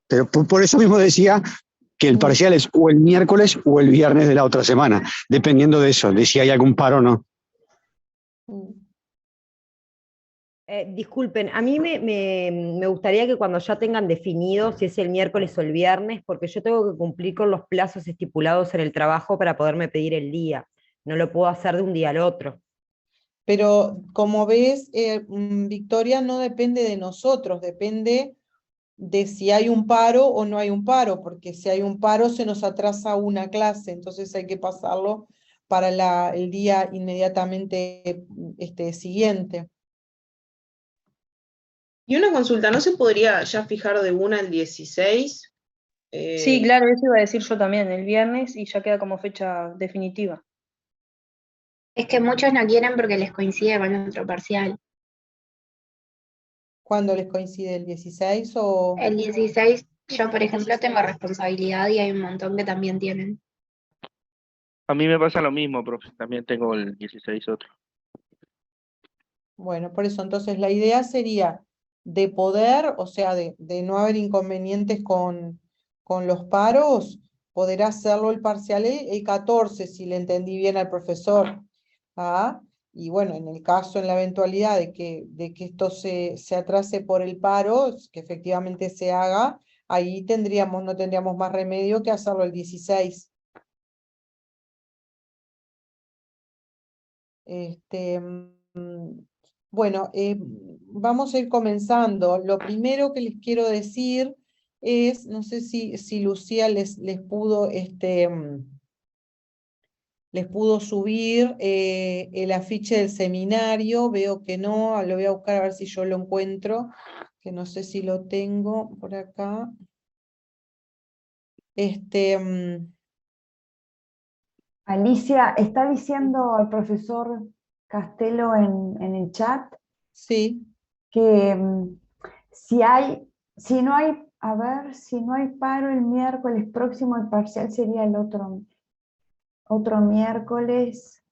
Pero por eso mismo decía que el parcial es o el miércoles o el viernes de la otra semana, dependiendo de eso, de si hay algún paro o no. Disculpen, a mí me gustaría que cuando ya tengan definido si es el miércoles o el viernes, porque yo tengo que cumplir con los plazos estipulados en el trabajo para poderme pedir el día. No lo puedo hacer de un día al otro. Pero como ves, Victoria, no depende de nosotros, depende de si hay un paro o no hay un paro, porque si hay un paro se nos atrasa una clase, entonces hay que pasarlo para el día inmediatamente siguiente. Y una consulta, ¿no se podría ya fijar de una el 16? Sí, claro, eso iba a decir yo también, el viernes, y ya queda como fecha definitiva. Es que muchos no quieren porque les coincide con otro parcial. ¿Cuándo les coincide el 16 o...? El 16, yo por ejemplo tengo responsabilidad y hay un montón que también tienen. A mí me pasa lo mismo, profe, también tengo el 16 otro. Bueno, por eso entonces la idea sería de poder, o sea, de no haber inconvenientes con los paros, poder hacerlo el parcial el 14, si le entendí bien al profesor. ¿Ah? Y bueno, en el caso, en la eventualidad de que esto se atrase por el paro, que efectivamente se haga, ahí no tendríamos más remedio que hacerlo el 16. Bueno, vamos a ir comenzando. Lo primero que les quiero decir es, no sé si Lucía les pudo, les pudo subir el afiche del seminario. Veo que no, lo voy a buscar a ver si yo lo encuentro, que no sé si lo tengo por acá. Alicia, está diciendo el profesor Castelo en el chat Sí. que si no hay paro el miércoles próximo, el parcial sería el otro miércoles.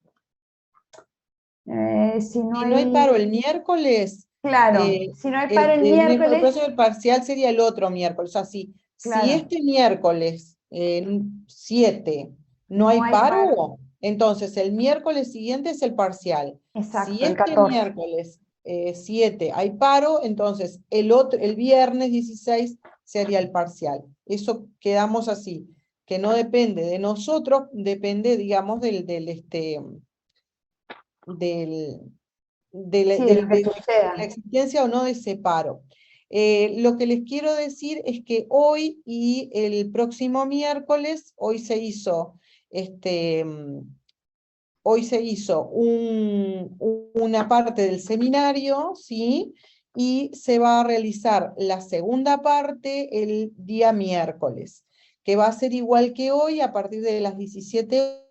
Si no hay paro el miércoles, claro, si no hay paro el miércoles, el próximo parcial sería el otro miércoles. O sea, claro. Si este miércoles 7 no hay paro, entonces el miércoles siguiente es el parcial. Exacto, Si el este 14. miércoles 7 hay paro, entonces el viernes 16 sería el parcial. Eso quedamos así, que no depende de nosotros, depende, digamos, de la existencia o no de ese paro. Lo que les quiero decir es que hoy y el próximo miércoles, hoy se hizo una parte del seminario, ¿sí? Y se va a realizar la segunda parte el día miércoles, que va a ser igual que hoy a partir de las 17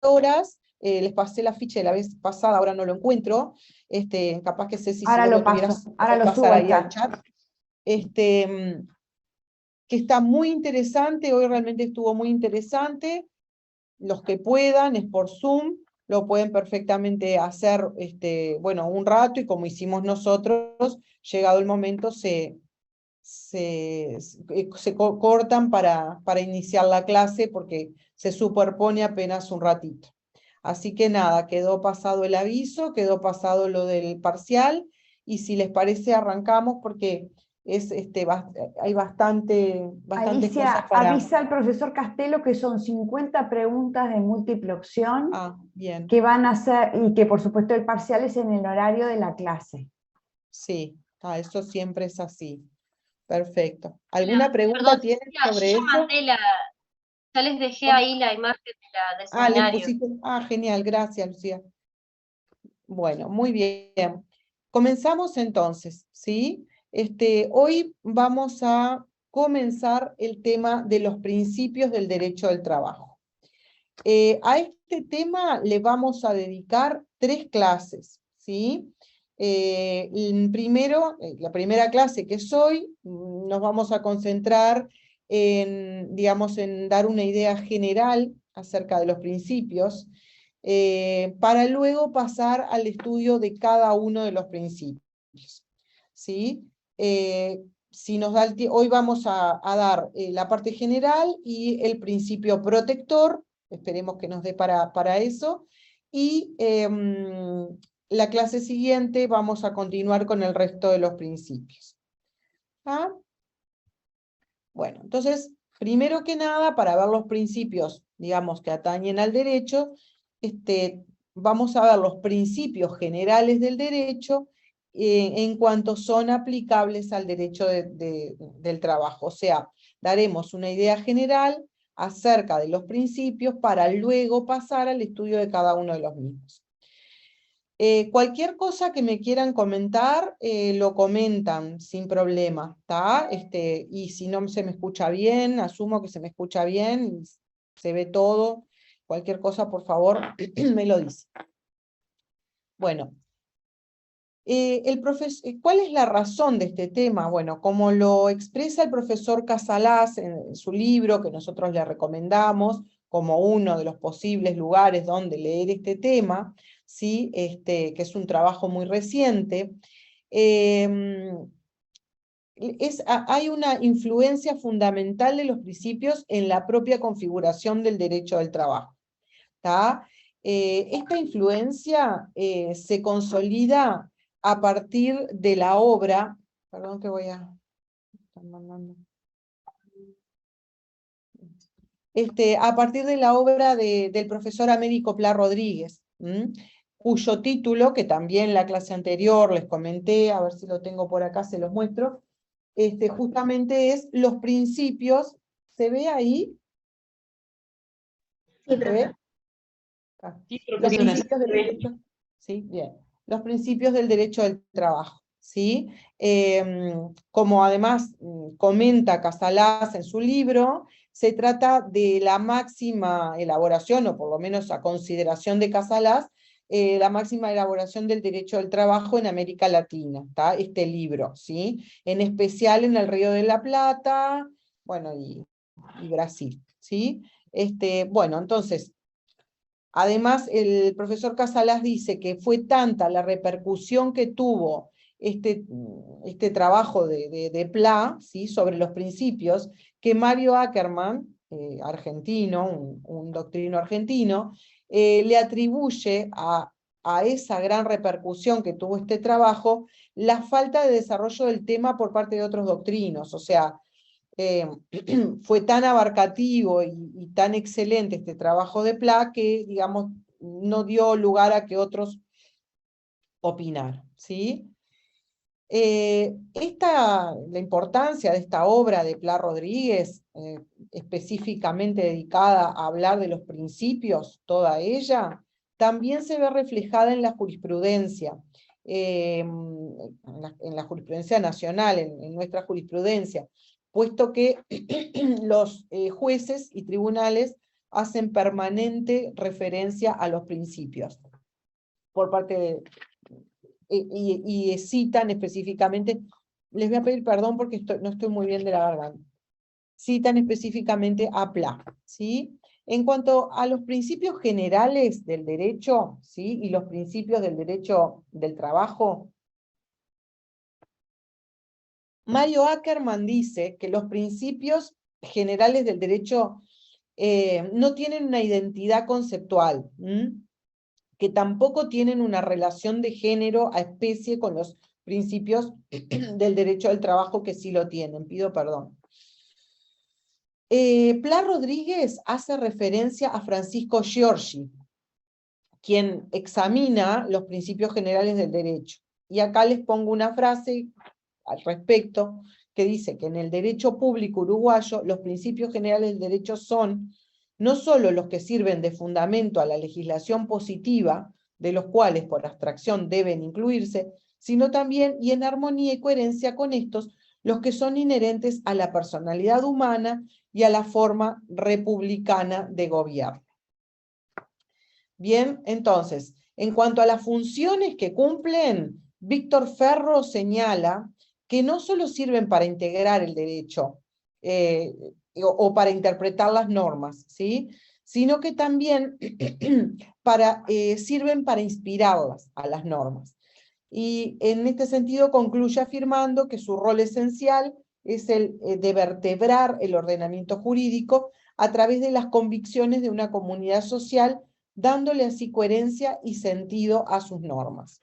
horas. Les pasé la ficha de la vez pasada, ahora no lo encuentro. Capaz que Ceci, ahora si lo lo tuvieras, ahora lo subo ahí al al chat. Que está muy interesante, hoy realmente estuvo muy interesante. Los que puedan, es por Zoom, lo pueden perfectamente hacer, bueno, un rato, y como hicimos nosotros, llegado el momento, se cortan para iniciar la clase, porque se superpone apenas un ratito. Así que nada, quedó pasado el aviso, quedó pasado lo del parcial, y si les parece arrancamos, porque hay bastantes Alicia, cosas para... avisa al profesor Castelo que son 50 preguntas de múltiple opción bien. que van a hacer, y que por supuesto el parcial es en el horario de la clase. Sí, eso siempre es así. Perfecto. ¿Alguna pregunta tienen sobre yo eso? Ya les dejé ahí la imagen del seminario. Genial, gracias, Lucía. Bueno, muy bien. Comenzamos entonces, ¿sí? Hoy vamos a comenzar el tema de los principios del derecho del trabajo. A este tema le vamos a dedicar 3 clases, ¿sí? Primero, la primera clase que es hoy, nos vamos a concentrar digamos, en dar una idea general acerca de los principios, para luego pasar al estudio de cada uno de los principios, ¿sí? si nos da hoy vamos a dar la parte general y el principio protector, esperemos que nos dé para eso, y la clase siguiente vamos a continuar con el resto de los principios. ¿Ah? Bueno, entonces, primero que nada, para ver los principios, digamos, que atañen al derecho, vamos a ver los principios generales del derecho en cuanto son aplicables al derecho del trabajo. O sea, daremos una idea general acerca de los principios para luego pasar al estudio de cada uno de los mismos. Cualquier cosa que me quieran comentar, lo comentan sin problema, ¿está? Y si no se me escucha bien, asumo que se me escucha bien, y se ve todo, cualquier cosa, por favor, me lo dice. Bueno, ¿cuál es la razón de este tema? Bueno, como lo expresa el profesor Casalás en su libro, que nosotros le recomendamos como uno de los posibles lugares donde leer este tema, ¿sí? Que es un trabajo muy reciente, hay una influencia fundamental de los principios en la propia configuración del derecho del trabajo. ¿Tá? Esta influencia se consolida a partir de la obra, perdón que voy a... a partir de la obra del profesor Américo Pla Rodríguez, cuyo título, que también en la clase anterior les comenté, a ver si lo tengo por acá, se los muestro, justamente es Los principios, ¿se ve ahí? Sí, ¿Se ve? Sí, Los principios del derecho, sí, bien. Los principios del derecho del trabajo, ¿sí? Como además comenta Casalás en su libro, se trata de la máxima elaboración, o por lo menos a consideración de Casalás, la máxima elaboración del derecho del trabajo en América Latina, ¿tá? Este libro, ¿sí? En especial en el Río de la Plata, bueno, y Brasil, ¿sí? Bueno, entonces, además, el profesor Casalás dice que fue tanta la repercusión que tuvo este trabajo de Pla, ¿sí? Sobre los principios, que Mario Ackerman, argentino, un doctrino argentino, le atribuye a esa gran repercusión que tuvo este trabajo la falta de desarrollo del tema por parte de otros doctrinos. O sea, fue tan abarcativo y tan excelente este trabajo de Pla que, digamos, no dio lugar a que otros opinaran, ¿sí? La importancia de esta obra de Pla Rodríguez, específicamente dedicada a hablar de los principios, toda ella, también se ve reflejada en la jurisprudencia, en la jurisprudencia nacional, en nuestra jurisprudencia, puesto que los jueces y tribunales hacen permanente referencia a los principios por parte de... Y citan específicamente, les voy a pedir perdón porque no estoy muy bien de la garganta, citan específicamente a Pla, ¿sí? En cuanto a los principios generales del derecho, ¿sí? Y los principios del derecho del trabajo, Mario Ackerman dice que los principios generales del derecho no tienen una identidad conceptual, que tampoco tienen una relación de género a especie con los principios del derecho al trabajo que sí lo tienen. Pido perdón. Pla Rodríguez hace referencia a Francisco Giorgi, quien examina los principios generales del derecho. Y acá les pongo una frase al respecto, que dice que en el derecho público uruguayo los principios generales del derecho son no solo los que sirven de fundamento a la legislación positiva, de los cuales por abstracción deben incluirse, sino también, y en armonía y coherencia con estos, los que son inherentes a la personalidad humana y a la forma republicana de gobierno. Bien, entonces, en cuanto a las funciones que cumplen, Víctor Ferro señala que no solo sirven para integrar el derecho o para interpretar las normas, ¿sí? Sino que también sirven para inspirarlas a las normas. Y en este sentido concluye afirmando que su rol esencial es el de vertebrar el ordenamiento jurídico a través de las convicciones de una comunidad social, dándole así coherencia y sentido a sus normas.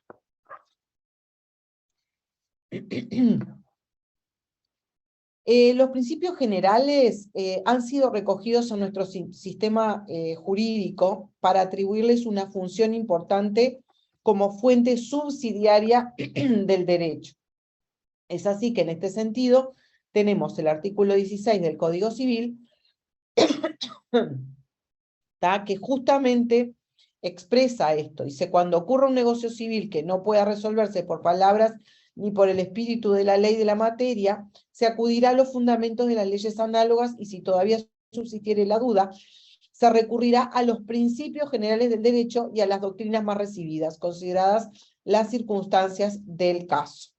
Los principios generales han sido recogidos en nuestro sistema jurídico para atribuirles una función importante como fuente subsidiaria del derecho. Es así que en este sentido tenemos el artículo 16 del Código Civil, que justamente expresa esto. Dice, cuando ocurra un negocio civil que no pueda resolverse por palabras ni por el espíritu de la ley de la materia, se acudirá a los fundamentos de las leyes análogas y si todavía subsistiere la duda, se recurrirá a los principios generales del derecho y a las doctrinas más recibidas, consideradas las circunstancias del caso.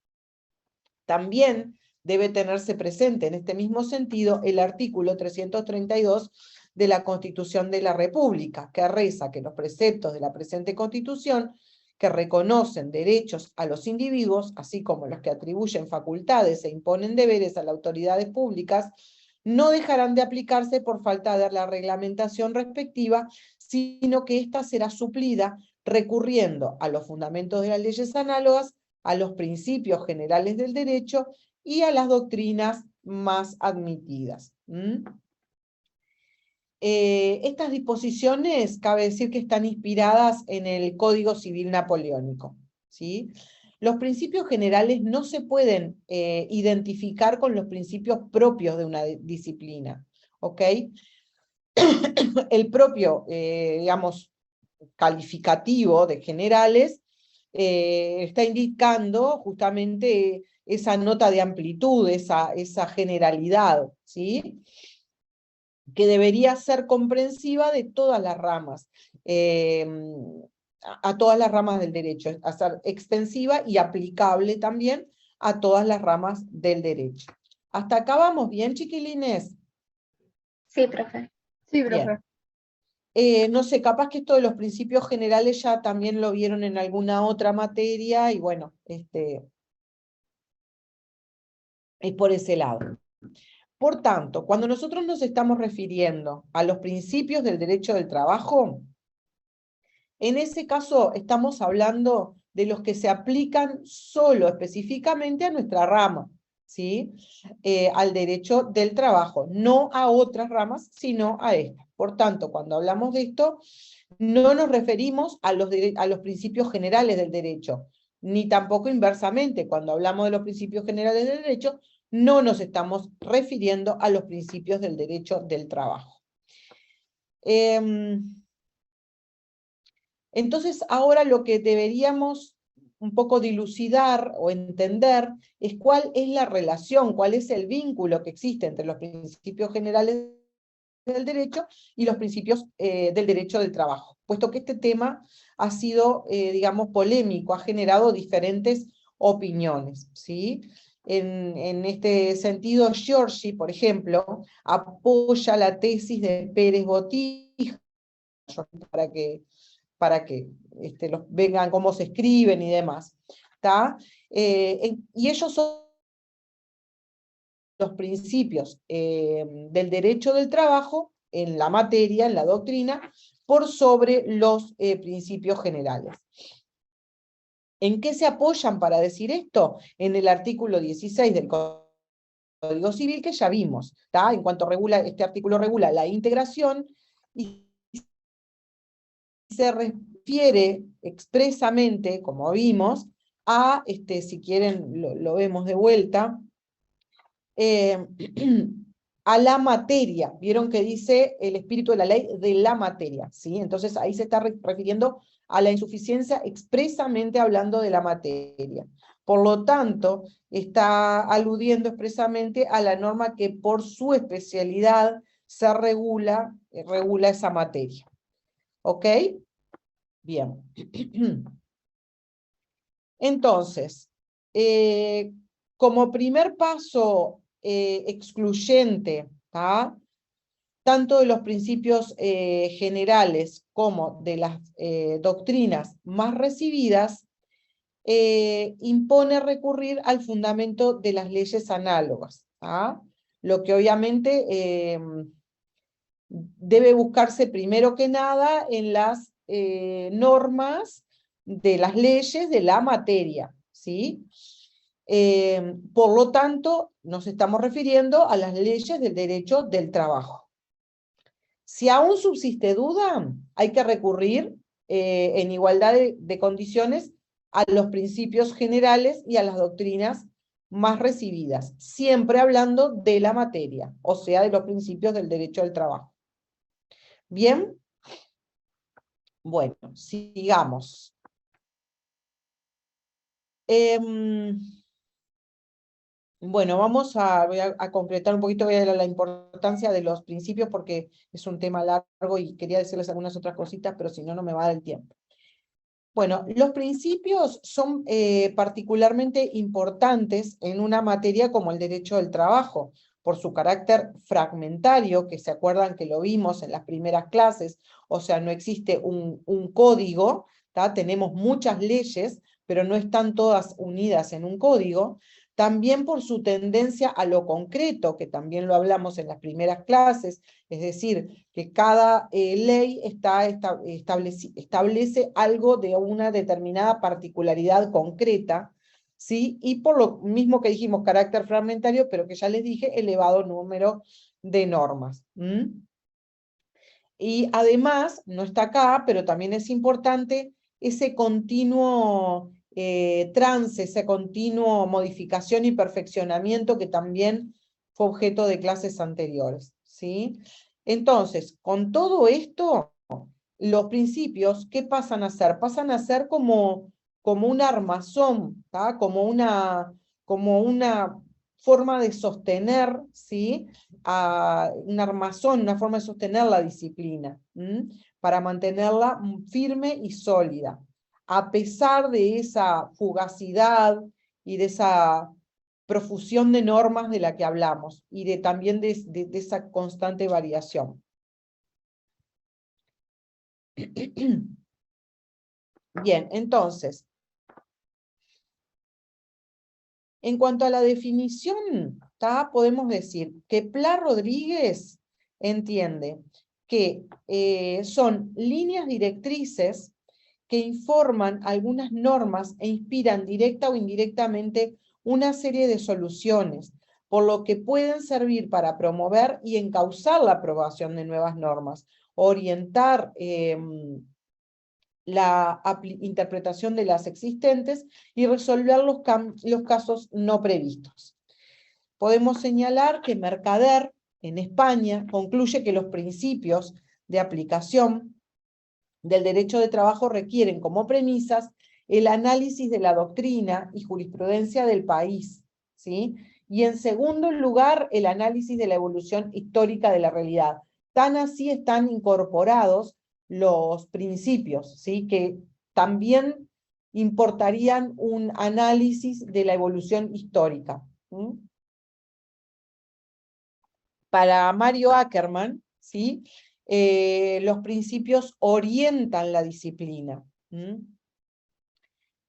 También debe tenerse presente en este mismo sentido el artículo 332 de la Constitución de la República, que reza que los preceptos de la presente Constitución, que reconocen derechos a los individuos, así como los que atribuyen facultades e imponen deberes a las autoridades públicas, no dejarán de aplicarse por falta de la reglamentación respectiva, sino que ésta será suplida recurriendo a los fundamentos de las leyes análogas, a los principios generales del derecho y a las doctrinas más admitidas. Estas disposiciones, cabe decir que están inspiradas en el Código Civil Napoleónico, ¿sí? Los principios generales no se pueden identificar con los principios propios de una disciplina, ¿ok? El propio, digamos, calificativo de generales está indicando justamente esa nota de amplitud, esa generalidad, ¿sí? Que debería ser comprensiva de todas las ramas, a todas las ramas del derecho, a ser extensiva y aplicable también a todas las ramas del derecho. ¿Hasta acá vamos bien, chiquilines? Sí, profe. Sí, profe. No sé, capaz que esto de los principios generales ya también lo vieron en alguna otra materia, y bueno, es por ese lado. Por tanto, cuando nosotros nos estamos refiriendo a los principios del derecho del trabajo, en ese caso estamos hablando de los que se aplican solo específicamente a nuestra rama, ¿sí? Al derecho del trabajo, no a otras ramas, sino a esta. Por tanto, cuando hablamos de esto, no nos referimos a los principios generales del derecho, ni tampoco inversamente, cuando hablamos de los principios generales del derecho, no nos estamos refiriendo a los principios del derecho del trabajo. Entonces, ahora lo que deberíamos un poco dilucidar o entender es cuál es la relación, cuál es el vínculo que existe entre los principios generales del derecho y los principios del derecho del trabajo, puesto que este tema ha sido, digamos, polémico, ha generado diferentes opiniones, ¿sí? En este sentido, Giorgi, por ejemplo, apoya la tesis de Pérez Botija, para que los vengan cómo se escriben y demás, ¿tá? Y ellos son los principios del derecho del trabajo en la materia, en la doctrina, por sobre los principios generales. ¿En qué se apoyan para decir esto? En el artículo 16 del Código Civil que ya vimos, ¿tá? En cuanto regula, este artículo regula la integración y se refiere expresamente, como vimos, a, si quieren lo vemos de vuelta, a la materia. Vieron que dice el espíritu de la ley de la materia, ¿sí? Entonces ahí se está refiriendo a la insuficiencia expresamente hablando de la materia. Por lo tanto, está aludiendo expresamente a la norma que por su especialidad se regula esa materia. ¿Ok? Bien. Entonces, como primer paso excluyente, ¿tá? Tanto de los principios generales como de las doctrinas más recibidas, impone recurrir al fundamento de las leyes análogas, ¿ah? Lo que obviamente debe buscarse primero que nada en las normas de las leyes de la materia, ¿sí? Por lo tanto, nos estamos refiriendo a las leyes del derecho del trabajo. Si aún subsiste duda, hay que recurrir en igualdad de condiciones a los principios generales y a las doctrinas más recibidas, siempre hablando de la materia, o sea, de los principios del derecho del trabajo. ¿Bien? Bueno, sigamos. Bueno, voy a concretar un poquito, voy a dar la importancia de los principios porque es un tema largo y quería decirles algunas otras cositas, pero si no, no me va a dar el tiempo. Bueno, los principios son particularmente importantes en una materia como el derecho del trabajo, por su carácter fragmentario, que se acuerdan que lo vimos en las primeras clases, o sea, no existe un código, ¿tá? Tenemos muchas leyes, pero no están todas unidas en un código. También por su tendencia a lo concreto, que también lo hablamos en las primeras clases, es decir, que cada ley establece algo de una determinada particularidad concreta, ¿sí? Y por lo mismo que dijimos, carácter fragmentario, pero que ya les dije, elevado número de normas. Y además, no está acá, pero también es importante ese continuo trance, ese continuo modificación y perfeccionamiento que también fue objeto de clases anteriores, ¿sí? Entonces, con todo esto, los principios, ¿qué pasan a ser? Pasan a ser como un armazón, ¿tá? Como una forma de sostener, ¿sí? Un armazón, una forma de sostener la disciplina, para mantenerla firme y sólida, a pesar de esa fugacidad y de esa profusión de normas de la que hablamos, y también de esa constante variación. Bien, entonces, en cuanto a la definición, podemos decir que Pla Rodríguez entiende que son líneas directrices que informan algunas normas e inspiran directa o indirectamente una serie de soluciones, por lo que pueden servir para promover y encauzar la aprobación de nuevas normas, orientar la interpretación de las existentes y resolver los casos no previstos. Podemos señalar que Mercader, en España, concluye que los principios de aplicación del derecho de trabajo requieren como premisas el análisis de la doctrina y jurisprudencia del país, ¿sí? Y en segundo lugar, el análisis de la evolución histórica de la realidad. Tan así están incorporados los principios, ¿sí? Que también importarían un análisis de la evolución histórica. Para Mario Ackerman, ¿sí? Los principios orientan la disciplina.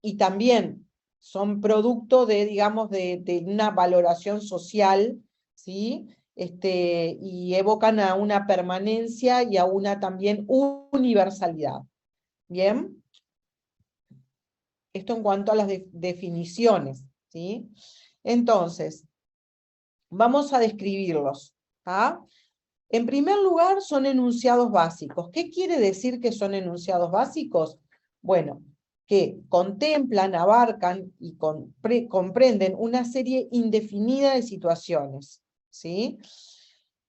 Y también son producto de, digamos, de una valoración social, ¿sí? Y evocan a una permanencia y a una también universalidad. ¿Bien? Esto en cuanto a las definiciones, ¿sí? Entonces, vamos a describirlos. En primer lugar, son enunciados básicos. ¿Qué quiere decir que son enunciados básicos? Bueno, que contemplan, abarcan y comprenden una serie indefinida de situaciones, ¿sí?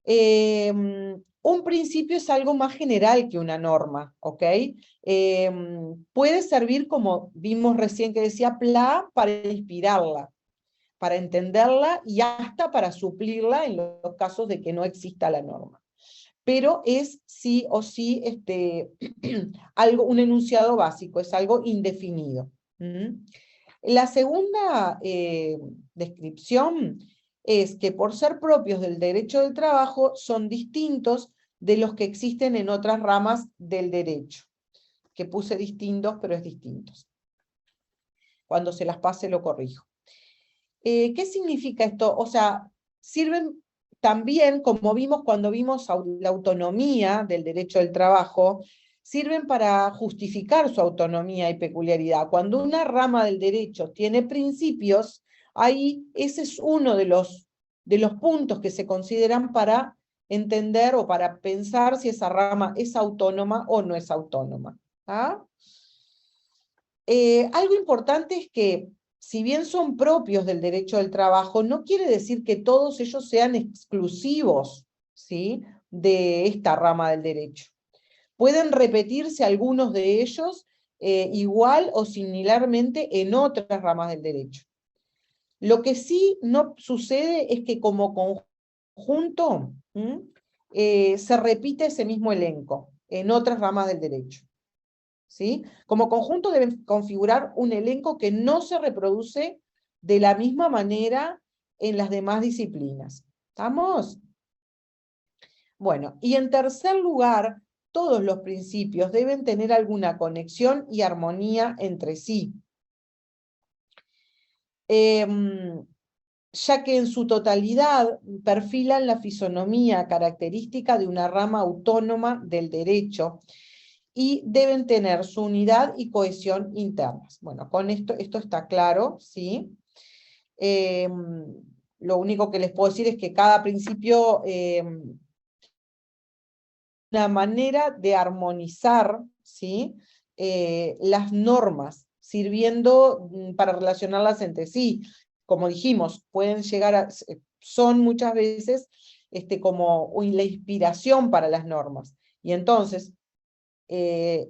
Un principio es algo más general que una norma, ¿ok? Puede servir, como vimos recién que decía Pla, para inspirarla, para entenderla y hasta para suplirla en los casos de que no exista la norma. Pero es sí o sí un enunciado básico, es algo indefinido. La segunda descripción es que por ser propios del derecho del trabajo son distintos de los que existen en otras ramas del derecho. Que puse distintos, pero es distintos. Cuando se las pase lo corrijo. ¿Qué significa esto? O sea, sirven también, como vimos cuando vimos la autonomía del derecho del trabajo, sirven para justificar su autonomía y peculiaridad. Cuando una rama del derecho tiene principios, ahí ese es uno de los puntos que se consideran para entender o para pensar si esa rama es autónoma o no es autónoma. ¿Ah? Algo importante es que, si bien son propios del derecho del trabajo, no quiere decir que todos ellos sean exclusivos, ¿sí?, de esta rama del derecho. Pueden repetirse algunos de ellos igual o similarmente en otras ramas del derecho. Lo que sí no sucede es que como conjunto se repite ese mismo elenco en otras ramas del derecho. ¿Sí? Como conjunto deben configurar un elenco que no se reproduce de la misma manera en las demás disciplinas. ¿Estamos? Bueno, y en tercer lugar, todos los principios deben tener alguna conexión y armonía entre sí. Ya que en su totalidad perfilan la fisonomía característica de una rama autónoma del derecho, y deben tener su unidad y cohesión internas. Bueno, con esto está claro, ¿sí? Lo único que les puedo decir es que cada principio, una manera de armonizar, ¿sí?, las normas, sirviendo para relacionarlas entre sí. Como dijimos, pueden llegar a, son muchas veces como la inspiración para las normas. Y entonces,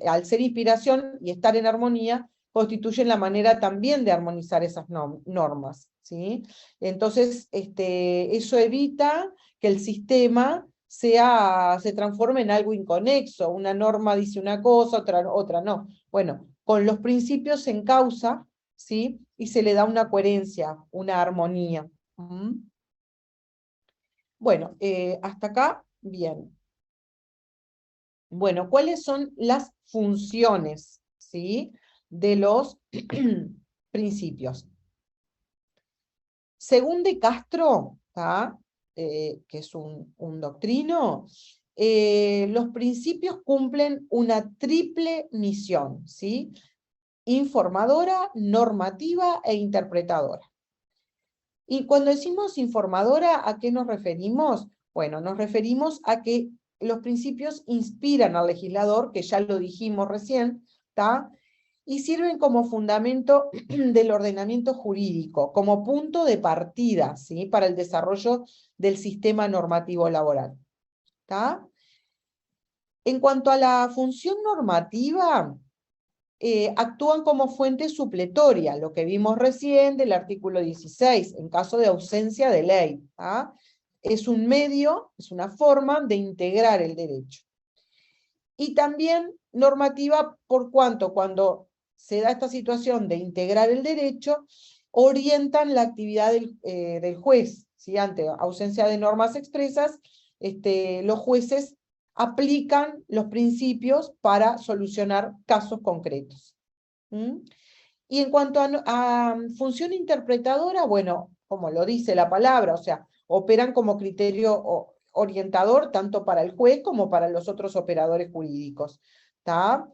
al ser inspiración y estar en armonía, constituyen la manera también de armonizar esas normas, ¿sí? Entonces, eso evita que el sistema se transforme en algo inconexo. Una norma dice una cosa, otra no. Bueno, con los principios se encausa, ¿sí?, y se le da una coherencia, una armonía. Bueno, hasta acá, bien. Bueno, ¿cuáles son las funciones, ¿sí?, de los principios? Según De Castro, que es un doctrino, los principios cumplen una triple misión, ¿sí?, informadora, normativa e interpretadora. Y cuando decimos informadora, ¿a qué nos referimos? Bueno, nos referimos a que los principios inspiran al legislador, que ya lo dijimos recién, y sirven como fundamento del ordenamiento jurídico, como punto de partida, ¿sí?, para el desarrollo del sistema normativo laboral. En cuanto a la función normativa, actúan como fuente supletoria, lo que vimos recién del artículo 16, en caso de ausencia de ley. Es un medio, es una forma de integrar el derecho. Y también normativa por cuanto cuando se da esta situación de integrar el derecho, orientan la actividad del juez, ¿sí? Ante ausencia de normas expresas, los jueces aplican los principios para solucionar casos concretos. Y en cuanto a función interpretadora, bueno, como lo dice la palabra, o sea, operan como criterio orientador tanto para el juez como para los otros operadores jurídicos. Va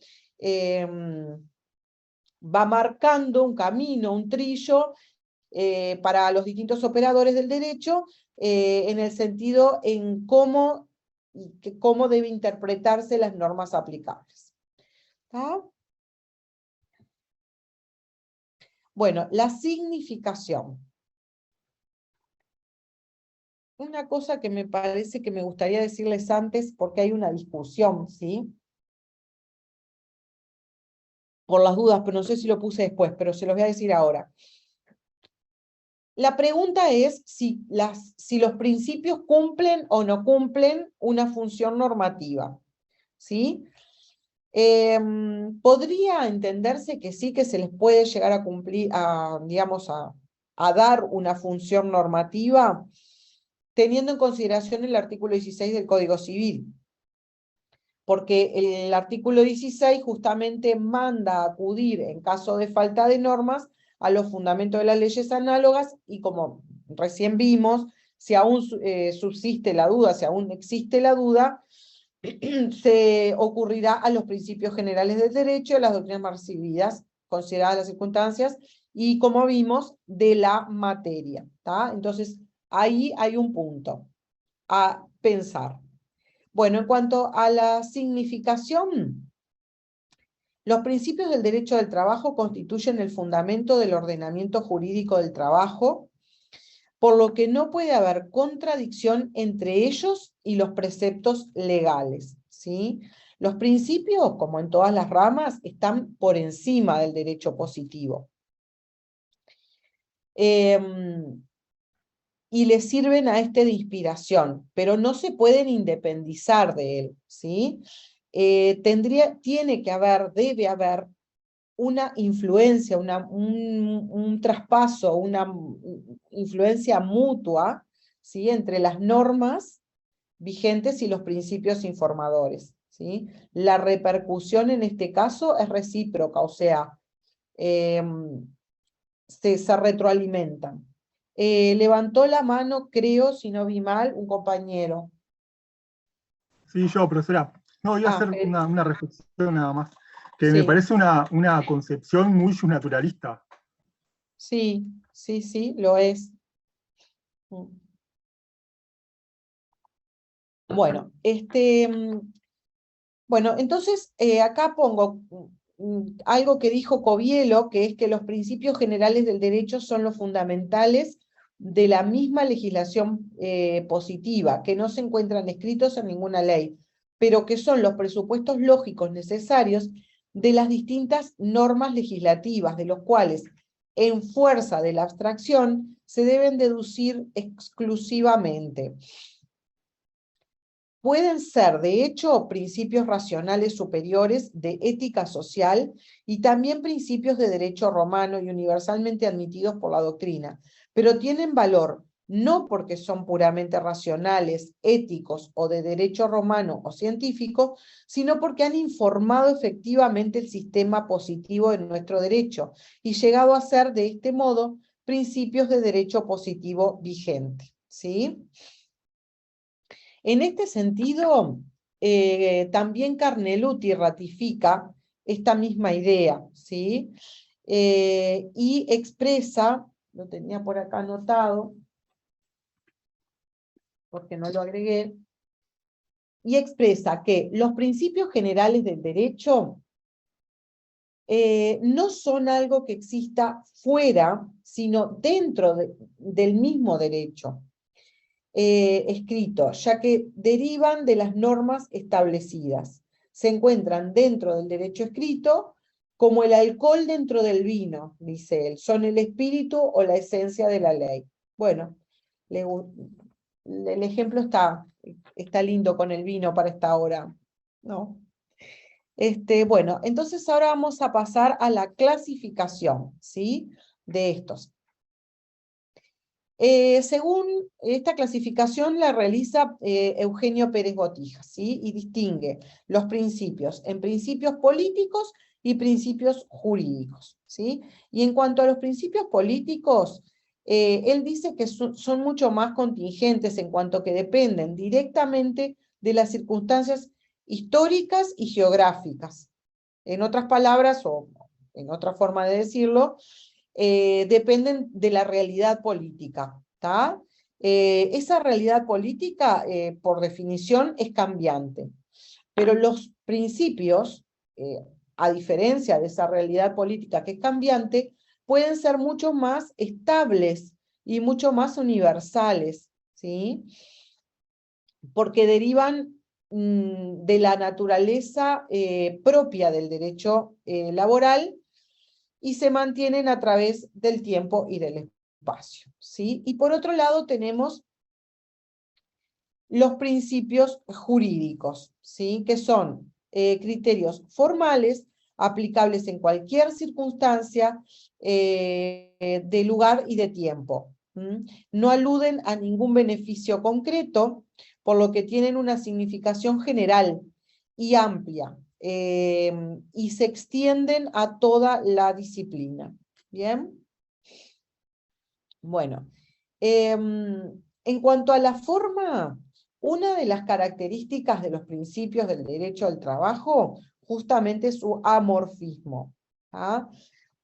marcando un camino, un trillo para los distintos operadores del derecho en el sentido en cómo deben interpretarse las normas aplicables. Bueno, la significación. Una cosa que me parece que me gustaría decirles antes, porque hay una discusión, ¿sí? Por las dudas, pero no sé si lo puse después, pero se los voy a decir ahora. La pregunta es si los principios cumplen o no cumplen una función normativa, ¿sí? Podría entenderse que sí, que se les puede llegar a cumplir, digamos, a dar una función normativa, teniendo en consideración el artículo 16 del Código Civil. Porque el artículo 16 justamente manda acudir en caso de falta de normas a los fundamentos de las leyes análogas y como recién vimos, si aún subsiste la duda, si aún existe la duda, se ocurrirá a los principios generales del derecho, a las doctrinas más recibidas, consideradas las circunstancias, y como vimos, de la materia. ¿Tá? Entonces, ahí hay un punto a pensar. Bueno, en cuanto a la significación, los principios del derecho del trabajo constituyen el fundamento del ordenamiento jurídico del trabajo, por lo que no puede haber contradicción entre ellos y los preceptos legales, ¿sí? Los principios, como en todas las ramas, están por encima del derecho positivo. Y le sirven a este de inspiración, pero no se pueden independizar de él, ¿sí? Tiene que haber, debe haber una influencia, un traspaso, una influencia mutua, ¿sí? Entre las normas vigentes y los principios informadores, ¿sí? La repercusión en este caso es recíproca, o sea, se retroalimentan. Levantó la mano, creo, si no vi mal, un compañero. Sí, yo, profesora. No, voy a hacer Federico. una reflexión nada más, que Sí. me parece una concepción muy naturalista. Sí, sí, sí, lo es. Bueno, bueno, entonces acá pongo algo que dijo Covielo, que es que los principios generales del derecho son los fundamentales de la misma legislación positiva, que no se encuentran escritos en ninguna ley, pero que son los presupuestos lógicos necesarios de las distintas normas legislativas, de los cuales, en fuerza de la abstracción, se deben deducir exclusivamente. Pueden ser, de hecho, principios racionales superiores de ética social y también principios de derecho romano y universalmente admitidos por la doctrina, pero tienen valor no porque son puramente racionales, éticos o de derecho romano o científico, sino porque han informado efectivamente el sistema positivo de nuestro derecho y llegado a ser, de este modo, principios de derecho positivo vigente, ¿sí? En este sentido, también Carneluti ratifica esta misma idea, ¿sí? Y expresa, lo tenía por acá anotado, porque no lo agregué, y expresa que los principios generales del derecho no son algo que exista fuera, sino dentro del mismo derecho. Escrito, ya que derivan de las normas establecidas. Se encuentran dentro del derecho escrito como el alcohol dentro del vino, dice él. Son el espíritu o la esencia de la ley. Bueno, el ejemplo está lindo con el vino para esta hora, ¿no? Bueno, entonces ahora vamos a pasar a la clasificación, ¿sí? De estos. Según esta clasificación la realiza Eugenio Pérez Botija, ¿sí? Y distingue los principios en principios políticos y principios jurídicos, ¿sí? Y en cuanto a los principios políticos, él dice que son mucho más contingentes en cuanto que dependen directamente de las circunstancias históricas y geográficas. En otras palabras, o en otra forma de decirlo, dependen de la realidad política, ¿tá? Esa realidad política, por definición, es cambiante. Pero los principios, a diferencia de esa realidad política que es cambiante, pueden ser mucho más estables y mucho más universales, ¿sí? Porque derivan de la naturaleza propia del derecho laboral, y se mantienen a través del tiempo y del espacio, ¿sí? Y por otro lado tenemos los principios jurídicos, ¿sí? Que son criterios formales, aplicables en cualquier circunstancia de lugar y de tiempo. No aluden a ningún beneficio concreto, por lo que tienen una significación general y amplia, y se extienden a toda la disciplina. ¿Bien? Bueno, En cuanto a la forma, una de las características de los principios del derecho al trabajo justamente es su amorfismo. ¿Ah?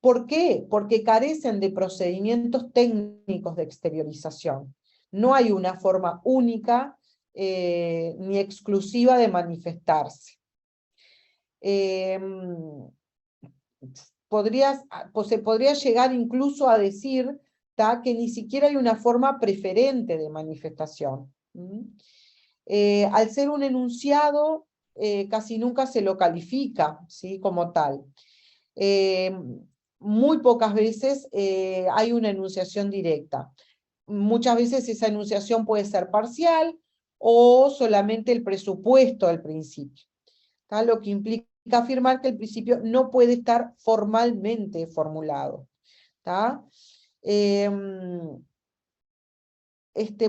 ¿Por qué? Porque carecen de procedimientos técnicos de exteriorización. No hay una forma única ni exclusiva de manifestarse. Se podría llegar incluso a decir que ni siquiera hay una forma preferente de manifestación. Al ser un enunciado, casi nunca se lo califica, ¿sí? Como tal. Muy pocas veces hay una enunciación directa. Muchas veces esa enunciación puede ser parcial o solamente el presupuesto del principio, ¿tá? Lo que implica afirmar que el principio no puede estar formalmente formulado, ¿tá?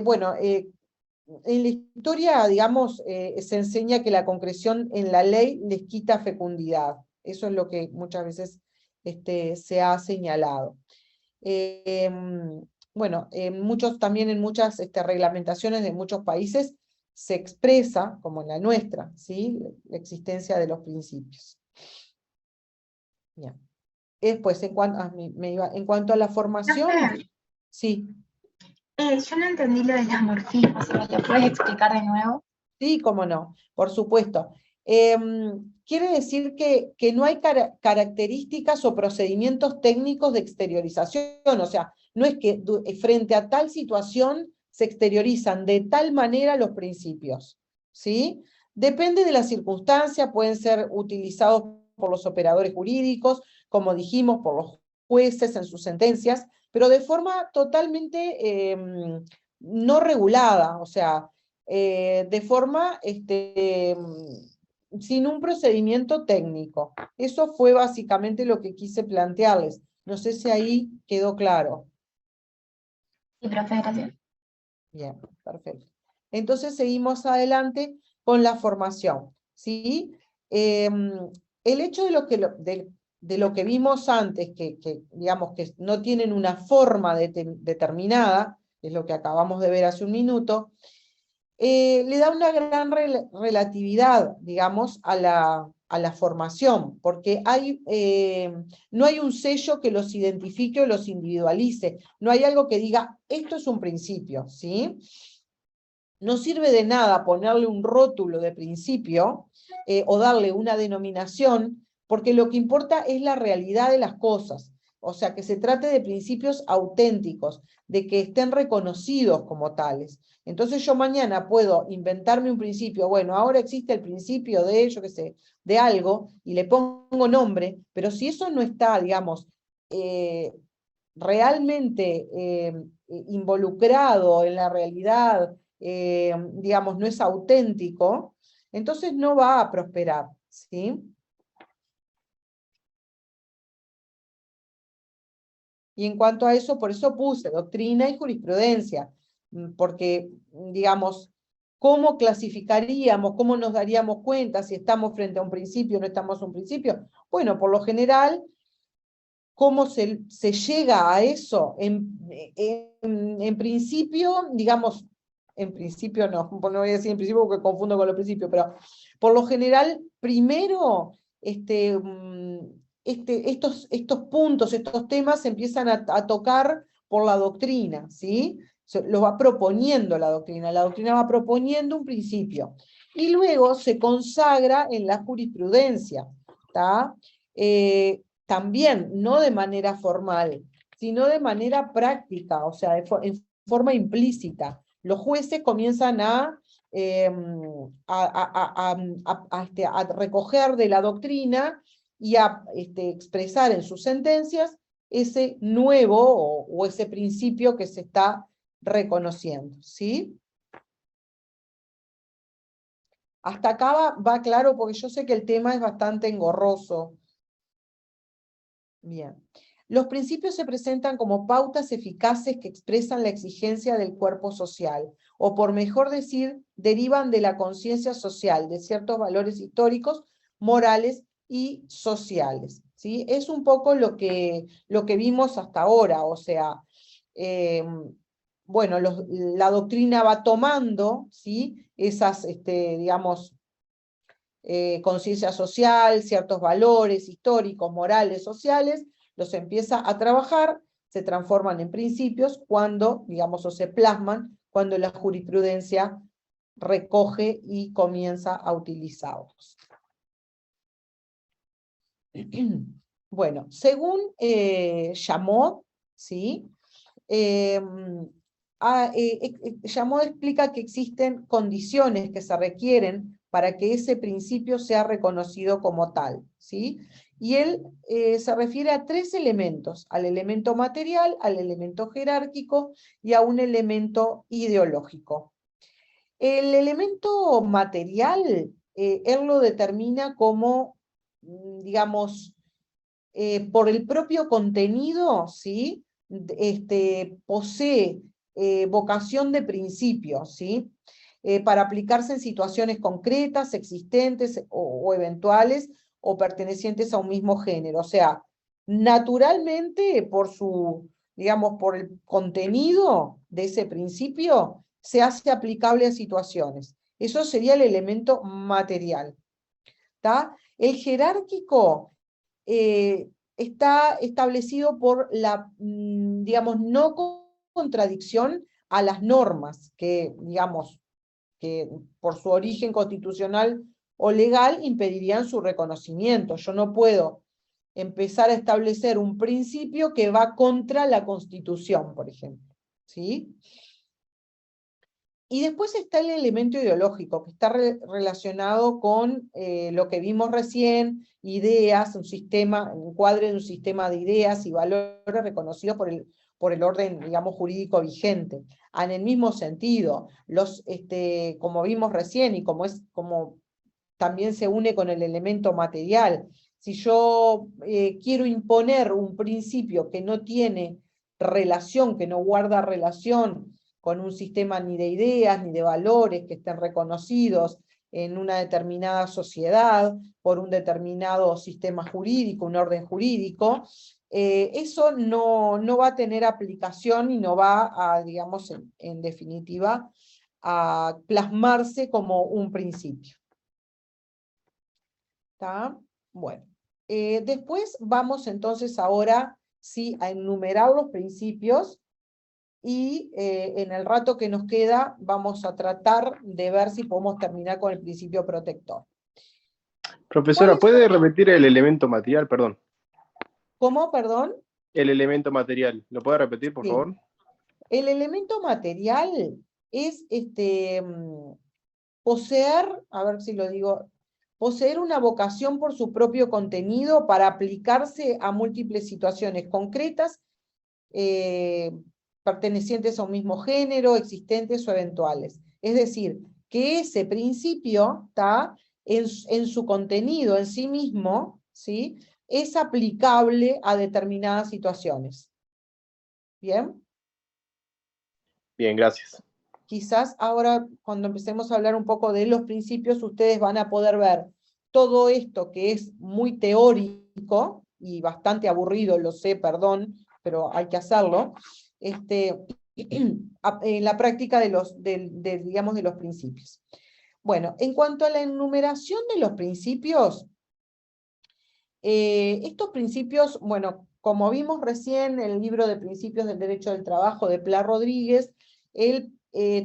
Bueno, en la historia, digamos, se enseña que la concreción en la ley les quita fecundidad. Eso es lo que muchas veces se ha señalado. Bueno, también en muchas reglamentaciones de muchos países se expresa, como en la nuestra, ¿sí? La existencia de los principios. Bien. Después, en cuanto a la formación, sí. Yo no entendí lo del amorfismo, ¿se me lo puedes explicar de nuevo? Sí, cómo no, por supuesto. Quiere decir que no hay características o procedimientos técnicos de exteriorización, o sea, no es que frente a tal situación se exteriorizan de tal manera los principios, ¿sí? Depende de la circunstancia, pueden ser utilizados por los operadores jurídicos, como dijimos, por los jueces en sus sentencias, pero de forma totalmente no regulada, o sea, de forma sin un procedimiento técnico. Eso fue básicamente lo que quise plantearles. No sé si ahí quedó claro. Sí, profe, gracias. Bien, perfecto. Entonces seguimos adelante con la formación, ¿sí? El hecho de lo que vimos antes, digamos que no tienen una forma determinada, es lo que acabamos de ver hace un minuto, le da una gran relatividad, digamos, a la formación, porque no hay un sello que los identifique o los individualice, no hay algo que diga, esto es un principio, ¿sí? No sirve de nada ponerle un rótulo de principio o darle una denominación, porque lo que importa es la realidad de las cosas. O sea, que se trate de principios auténticos, de que estén reconocidos como tales. Entonces yo mañana puedo inventarme un principio, bueno, ahora existe el principio de, yo qué sé, de algo, y le pongo nombre, pero si eso no está, digamos, realmente involucrado en la realidad, digamos, no es auténtico, entonces no va a prosperar, ¿sí? Y en cuanto a eso, por eso puse doctrina y jurisprudencia, porque, digamos, ¿cómo clasificaríamos, cómo nos daríamos cuenta si estamos frente a un principio o no estamos a un principio? Bueno, por lo general, ¿cómo se llega a eso? En principio, digamos, en principio no voy a decir en principio porque confundo con los principios, pero por lo general, primero, estos puntos, estos temas se empiezan a tocar por la doctrina, ¿sí? Lo va proponiendo la doctrina va proponiendo un principio, y luego se consagra en la jurisprudencia, ¿tá? También, no de manera formal, sino de manera práctica, o sea, en forma implícita. Los jueces comienzan a recoger de la doctrina y a expresar en sus sentencias ese nuevo o ese principio que se está reconociendo, ¿sí? Hasta acá va claro, porque yo sé que el tema es bastante engorroso. Bien. Los principios se presentan como pautas eficaces que expresan la exigencia del cuerpo social, o por mejor decir, derivan de la conciencia social, de ciertos valores históricos, morales y sociales, ¿sí? Es un poco lo que vimos hasta ahora, o sea, bueno, la doctrina va tomando, ¿sí? Esas, digamos, conciencia social, ciertos valores históricos, morales, sociales, los empieza a trabajar, se transforman en principios cuando, digamos, o se plasman cuando la jurisprudencia recoge y comienza a utilizarlos. Bueno, según Chamot, ¿sí? Chamot explica que existen condiciones que se requieren para que ese principio sea reconocido como tal, ¿sí? Y él se refiere a 3 elementos: al elemento material, al elemento jerárquico y a un elemento ideológico. El elemento material, él lo determina como, digamos, por el propio contenido, ¿sí? Posee vocación de principio, ¿sí? Para aplicarse en situaciones concretas, existentes o eventuales, o pertenecientes a un mismo género. O sea, naturalmente, por su, digamos, por el contenido de ese principio, se hace aplicable a situaciones. Eso sería el elemento material. ¿Tá? El jerárquico está establecido por la, digamos, no contradicción a las normas que, digamos, que por su origen constitucional o legal impedirían su reconocimiento. Yo no puedo empezar a establecer un principio que va contra la Constitución, por ejemplo, ¿sí? Y después está el elemento ideológico, que está relacionado con lo que vimos recién, ideas, un sistema, un cuadro de un sistema de ideas y valores reconocidos por el orden, digamos, jurídico vigente. En el mismo sentido, como vimos recién y como también se une con el elemento material, si yo quiero imponer un principio que no tiene relación, que no guarda relación con un sistema ni de ideas, ni de valores que estén reconocidos en una determinada sociedad, por un determinado sistema jurídico, un orden jurídico, eso no va a tener aplicación y no va a, digamos, en definitiva, a plasmarse como un principio. ¿Está? Bueno, después vamos entonces ahora, sí, a enumerar los principios. Y en el rato que nos queda vamos a tratar de ver si podemos terminar con el principio protector. Profesora, ¿puede repetir el elemento material? Perdón. ¿Cómo, perdón? El elemento material. ¿Lo puede repetir, por favor? El elemento material es poseer, a ver si lo digo, poseer una vocación por su propio contenido para aplicarse a múltiples situaciones concretas, pertenecientes a un mismo género, existentes o eventuales. Es decir, que ese principio está en su contenido, en sí mismo, ¿sí? Es aplicable a determinadas situaciones. ¿Bien? Bien, gracias. Quizás ahora, cuando empecemos a hablar un poco de los principios, ustedes van a poder ver todo esto que es muy teórico y bastante aburrido, lo sé, perdón, pero hay que hacerlo, en la práctica digamos, de los principios. Bueno, en cuanto a la enumeración de los principios, estos principios, bueno, como vimos recién en el libro de Principios del Derecho del Trabajo de Pla Rodríguez, él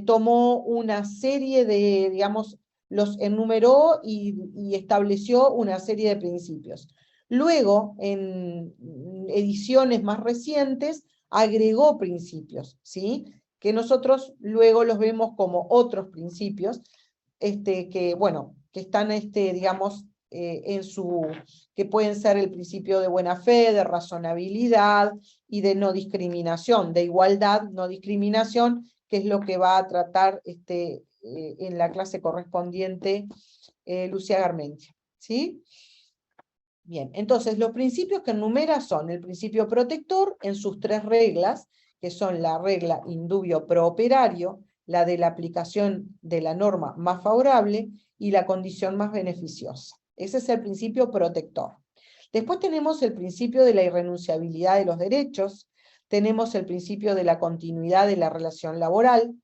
tomó una serie de, digamos, los enumeró y estableció una serie de principios. Luego, en ediciones más recientes, agregó principios, ¿sí? Que nosotros luego los vemos como otros principios, que, bueno, que están, digamos, que pueden ser el principio de buena fe, de razonabilidad y de no discriminación, de igualdad, no discriminación, que es lo que va a tratar en la clase correspondiente Lucía Garmendia, ¿sí? Bien, entonces los principios que enumera son el principio protector en sus 3 reglas, que son la regla indubio pro operario, la de la aplicación de la norma más favorable y la condición más beneficiosa. Ese es el principio protector. Después tenemos el principio de la irrenunciabilidad de los derechos, tenemos el principio de la continuidad de la relación laboral,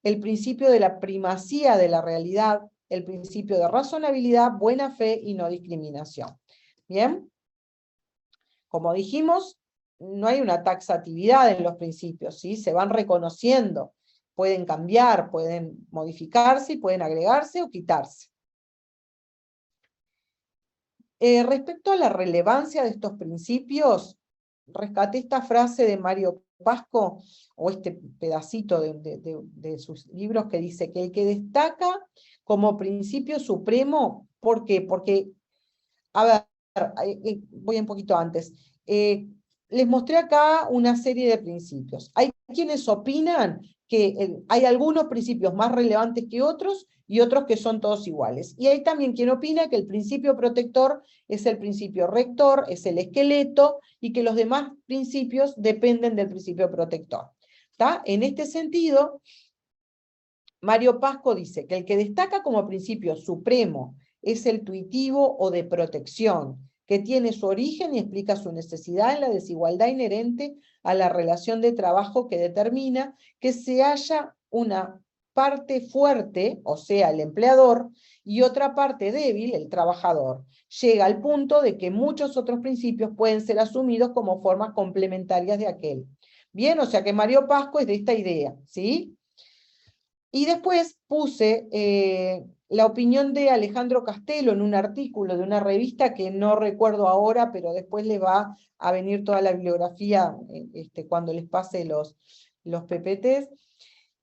el principio de la primacía de la realidad, el principio de razonabilidad, buena fe y no discriminación. ¿Bien? Como dijimos, no hay una taxatividad en los principios, ¿sí? Se van reconociendo, pueden cambiar, pueden modificarse, y pueden agregarse o quitarse. Respecto a la relevancia de estos principios, rescaté esta frase de Mario Pasco, o este pedacito de sus libros, que dice que el que destaca como principio supremo, ¿por qué? Porque, a ver, voy un poquito antes, les mostré acá una serie de principios. Hay quienes opinan que hay algunos principios más relevantes que otros, y otros que son todos iguales. Y hay también quien opina que el principio protector es el principio rector, es el esqueleto, y que los demás principios dependen del principio protector. ¿Está? En este sentido, Mario Pasco dice que el que destaca como principio supremo es el tuitivo o de protección, que tiene su origen y explica su necesidad en la desigualdad inherente a la relación de trabajo, que determina que se haya una parte fuerte, o sea, el empleador, y otra parte débil, el trabajador. Llega al punto de que muchos otros principios pueden ser asumidos como formas complementarias de aquel. Bien, o sea que Mario Pasco es de esta idea, ¿sí? Y después puse la opinión de Alejandro Castelo en un artículo de una revista que no recuerdo ahora, pero después les va a venir toda la bibliografía cuando les pase los PPTs,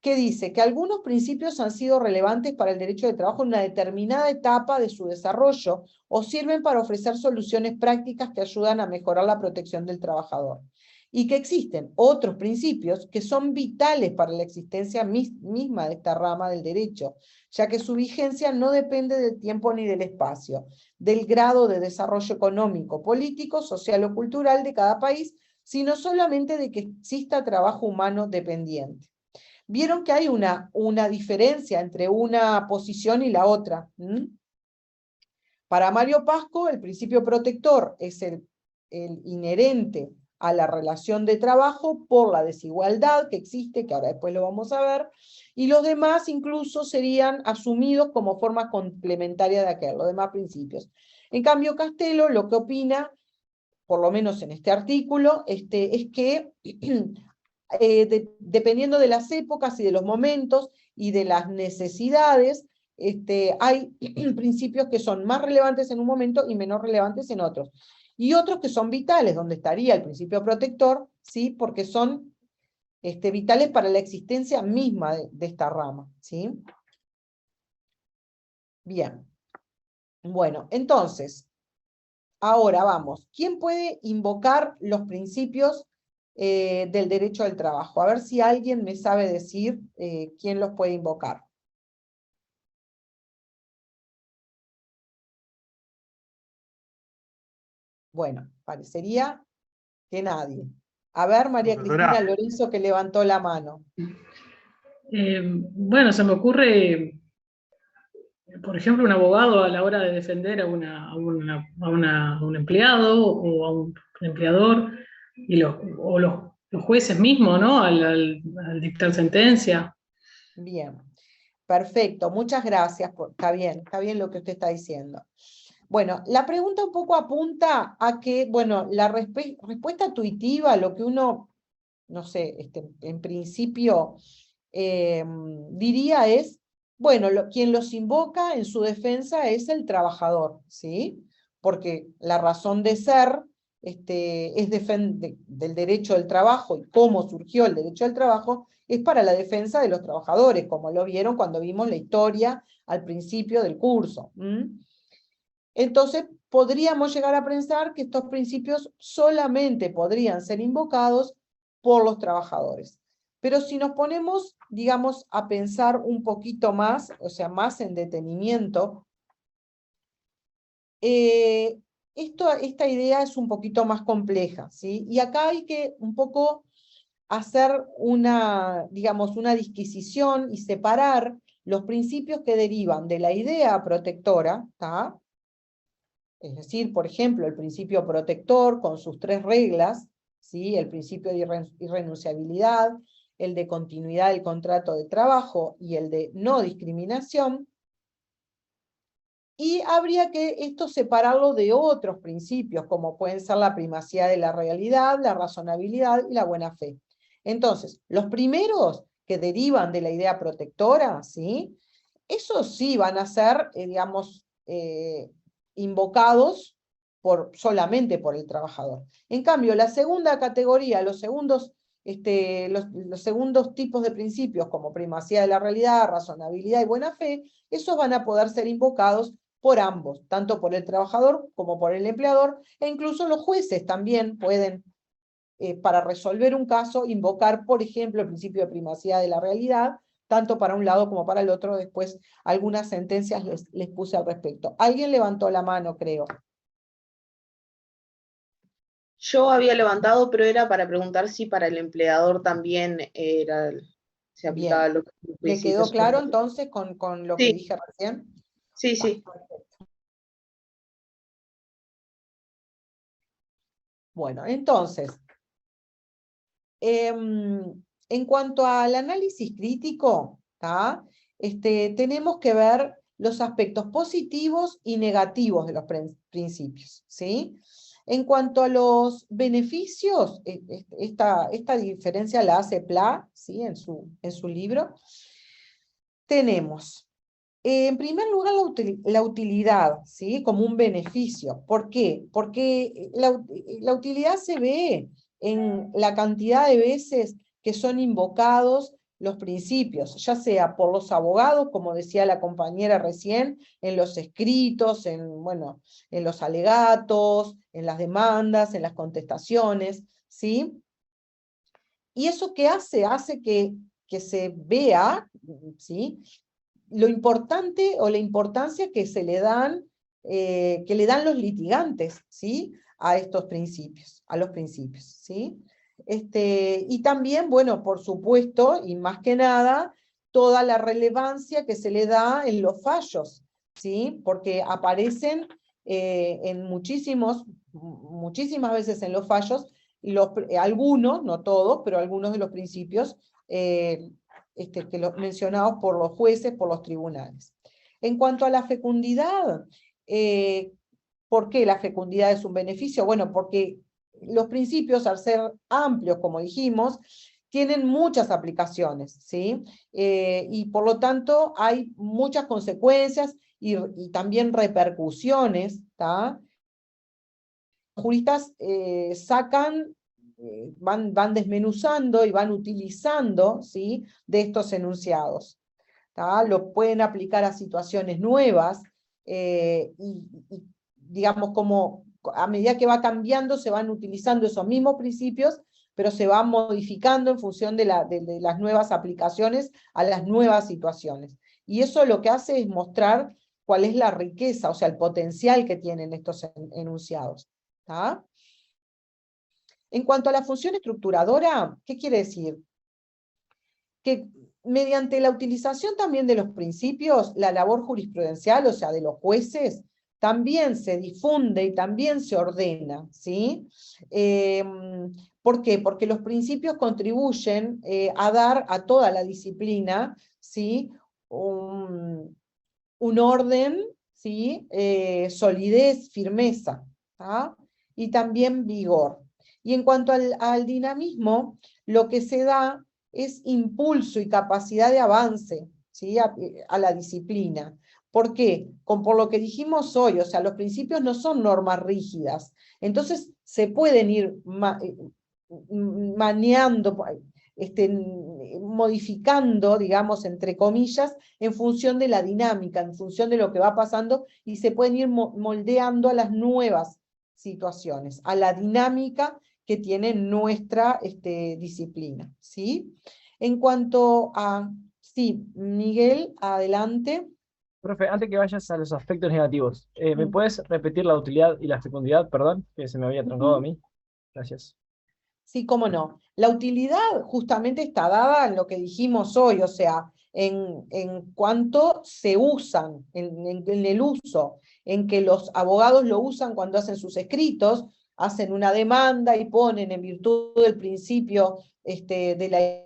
que dice que algunos principios han sido relevantes para el derecho de trabajo en una determinada etapa de su desarrollo, o sirven para ofrecer soluciones prácticas que ayudan a mejorar la protección del trabajador. Y que existen otros principios que son vitales para la existencia misma de esta rama del derecho, ya que su vigencia no depende del tiempo ni del espacio, del grado de desarrollo económico, político, social o cultural de cada país, sino solamente de que exista trabajo humano dependiente. Vieron que hay una diferencia entre una posición y la otra. Para Mario Pasco, el principio protector es el inherente a la relación de trabajo por la desigualdad que existe, que ahora después lo vamos a ver, y los demás incluso serían asumidos como forma complementaria de aquel, los demás principios. En cambio, Castelo lo que opina, por lo menos en este artículo, es que dependiendo de las épocas y de los momentos y de las necesidades, hay principios que son más relevantes en un momento y menos relevantes en otros. Y otros que son vitales, donde estaría el principio protector, ¿sí? Porque son vitales para la existencia misma de esta rama, ¿sí? Bien. Bueno, entonces, ahora vamos. ¿Quién puede invocar los principios del derecho al trabajo? A ver si alguien me sabe decir quién los puede invocar. Bueno, parecería que nadie. A ver, María Cristina Lorenzo, que levantó la mano. Bueno, se me ocurre, por ejemplo, un abogado a la hora de defender a un empleado o a un empleador, o los jueces mismos, ¿no? Al dictar sentencia. Bien, perfecto, muchas gracias. Está bien lo que usted está diciendo. Bueno, la pregunta un poco apunta a que, bueno, la respuesta tuitiva, lo que uno, no sé, en principio diría es, bueno, quien los invoca en su defensa es el trabajador, ¿sí? Porque la razón de ser es del derecho del trabajo, y cómo surgió el derecho al trabajo, es para la defensa de los trabajadores, como lo vieron cuando vimos la historia al principio del curso. Entonces, podríamos llegar a pensar que estos principios solamente podrían ser invocados por los trabajadores. Pero si nos ponemos, digamos, a pensar un poquito más, o sea, más en detenimiento, esta idea es un poquito más compleja, ¿sí? Y acá hay que un poco hacer digamos, una disquisición y separar los principios que derivan de la idea protectora, ¿tá? Es decir, por ejemplo, el principio protector con sus 3 reglas, ¿sí? El principio de irrenunciabilidad, el de continuidad del contrato de trabajo y el de no discriminación. Y habría que esto separarlo de otros principios, como pueden ser la primacía de la realidad, la razonabilidad y la buena fe. Entonces, los primeros que derivan de la idea protectora, ¿sí? Esos sí van a ser, digamos, invocados solamente por el trabajador. En cambio, la segunda categoría, los segundos tipos de principios, como primacía de la realidad, razonabilidad y buena fe, esos van a poder ser invocados por ambos, tanto por el trabajador como por el empleador, e incluso los jueces también pueden, para resolver un caso, invocar, por ejemplo, el principio de primacía de la realidad, tanto para un lado como para el otro. Después algunas sentencias les puse al respecto. Alguien levantó la mano, creo. Yo había levantado, pero era para preguntar si para el empleador también se aplicaba Bien. lo que ¿Le quedó claro entonces con lo que dije recién? Sí, sí. Bueno, entonces, en cuanto al análisis crítico, tenemos que ver los aspectos positivos y negativos de los principios, ¿sí? En cuanto a los beneficios, esta diferencia la hace Pla, ¿sí? en su libro. Tenemos, en primer lugar, la utilidad, ¿sí? Como un beneficio. ¿Por qué? Porque la utilidad se ve en la cantidad de veces que son invocados los principios, ya sea por los abogados, como decía la compañera recién, en los escritos, en los alegatos, en las demandas, en las contestaciones, ¿sí? ¿Y eso qué hace? Hace que se vea, ¿sí? Lo importante o la importancia que le dan los litigantes, ¿sí? A estos principios, a los principios, ¿sí? Y también, bueno, por supuesto, y más que nada, toda la relevancia que se le da en los fallos, ¿sí? Porque aparecen en muchísimas veces en los fallos, algunos, no todos, pero algunos de los principios que los mencionados por los jueces, por los tribunales. En cuanto a la fecundidad, ¿por qué la fecundidad es un beneficio? Bueno, porque los principios, al ser amplios, como dijimos, tienen muchas aplicaciones, ¿sí? Y por lo tanto hay muchas consecuencias y también repercusiones, ¿tá? Los juristas van desmenuzando y van utilizando, ¿sí? De estos enunciados. ¿Tá? Lo pueden aplicar a situaciones nuevas y digamos, como a medida que va cambiando se van utilizando esos mismos principios, pero se van modificando en función de las nuevas aplicaciones a las nuevas situaciones. Y eso lo que hace es mostrar cuál es la riqueza, o sea, el potencial que tienen estos enunciados. ¿Tá? En cuanto a la función estructuradora, ¿qué quiere decir? Que mediante la utilización también de los principios, la labor jurisprudencial, o sea, de los jueces, también se difunde y también se ordena, ¿sí? ¿Por qué? Porque los principios contribuyen a dar a toda la disciplina, ¿sí? un orden, ¿sí? Solidez, firmeza, ¿tá? Y también vigor. Y en cuanto al dinamismo, lo que se da es impulso y capacidad de avance, ¿sí? a la disciplina. ¿Por qué? Por lo que dijimos hoy, o sea, los principios no son normas rígidas, entonces se pueden ir maneando, modificando, digamos, entre comillas, en función de la dinámica, en función de lo que va pasando, y se pueden ir moldeando a las nuevas situaciones, a la dinámica que tiene nuestra disciplina, ¿sí? En cuanto a... Sí, Miguel, adelante. Profe, antes que vayas a los aspectos negativos, ¿me puedes repetir la utilidad y la fecundidad? Perdón, que se me había trancado a mí. Gracias. Sí, cómo no. La utilidad justamente está dada en lo que dijimos hoy, o sea, en cuanto se usan, en el uso, en que los abogados lo usan cuando hacen sus escritos, hacen una demanda y ponen en virtud del principio de la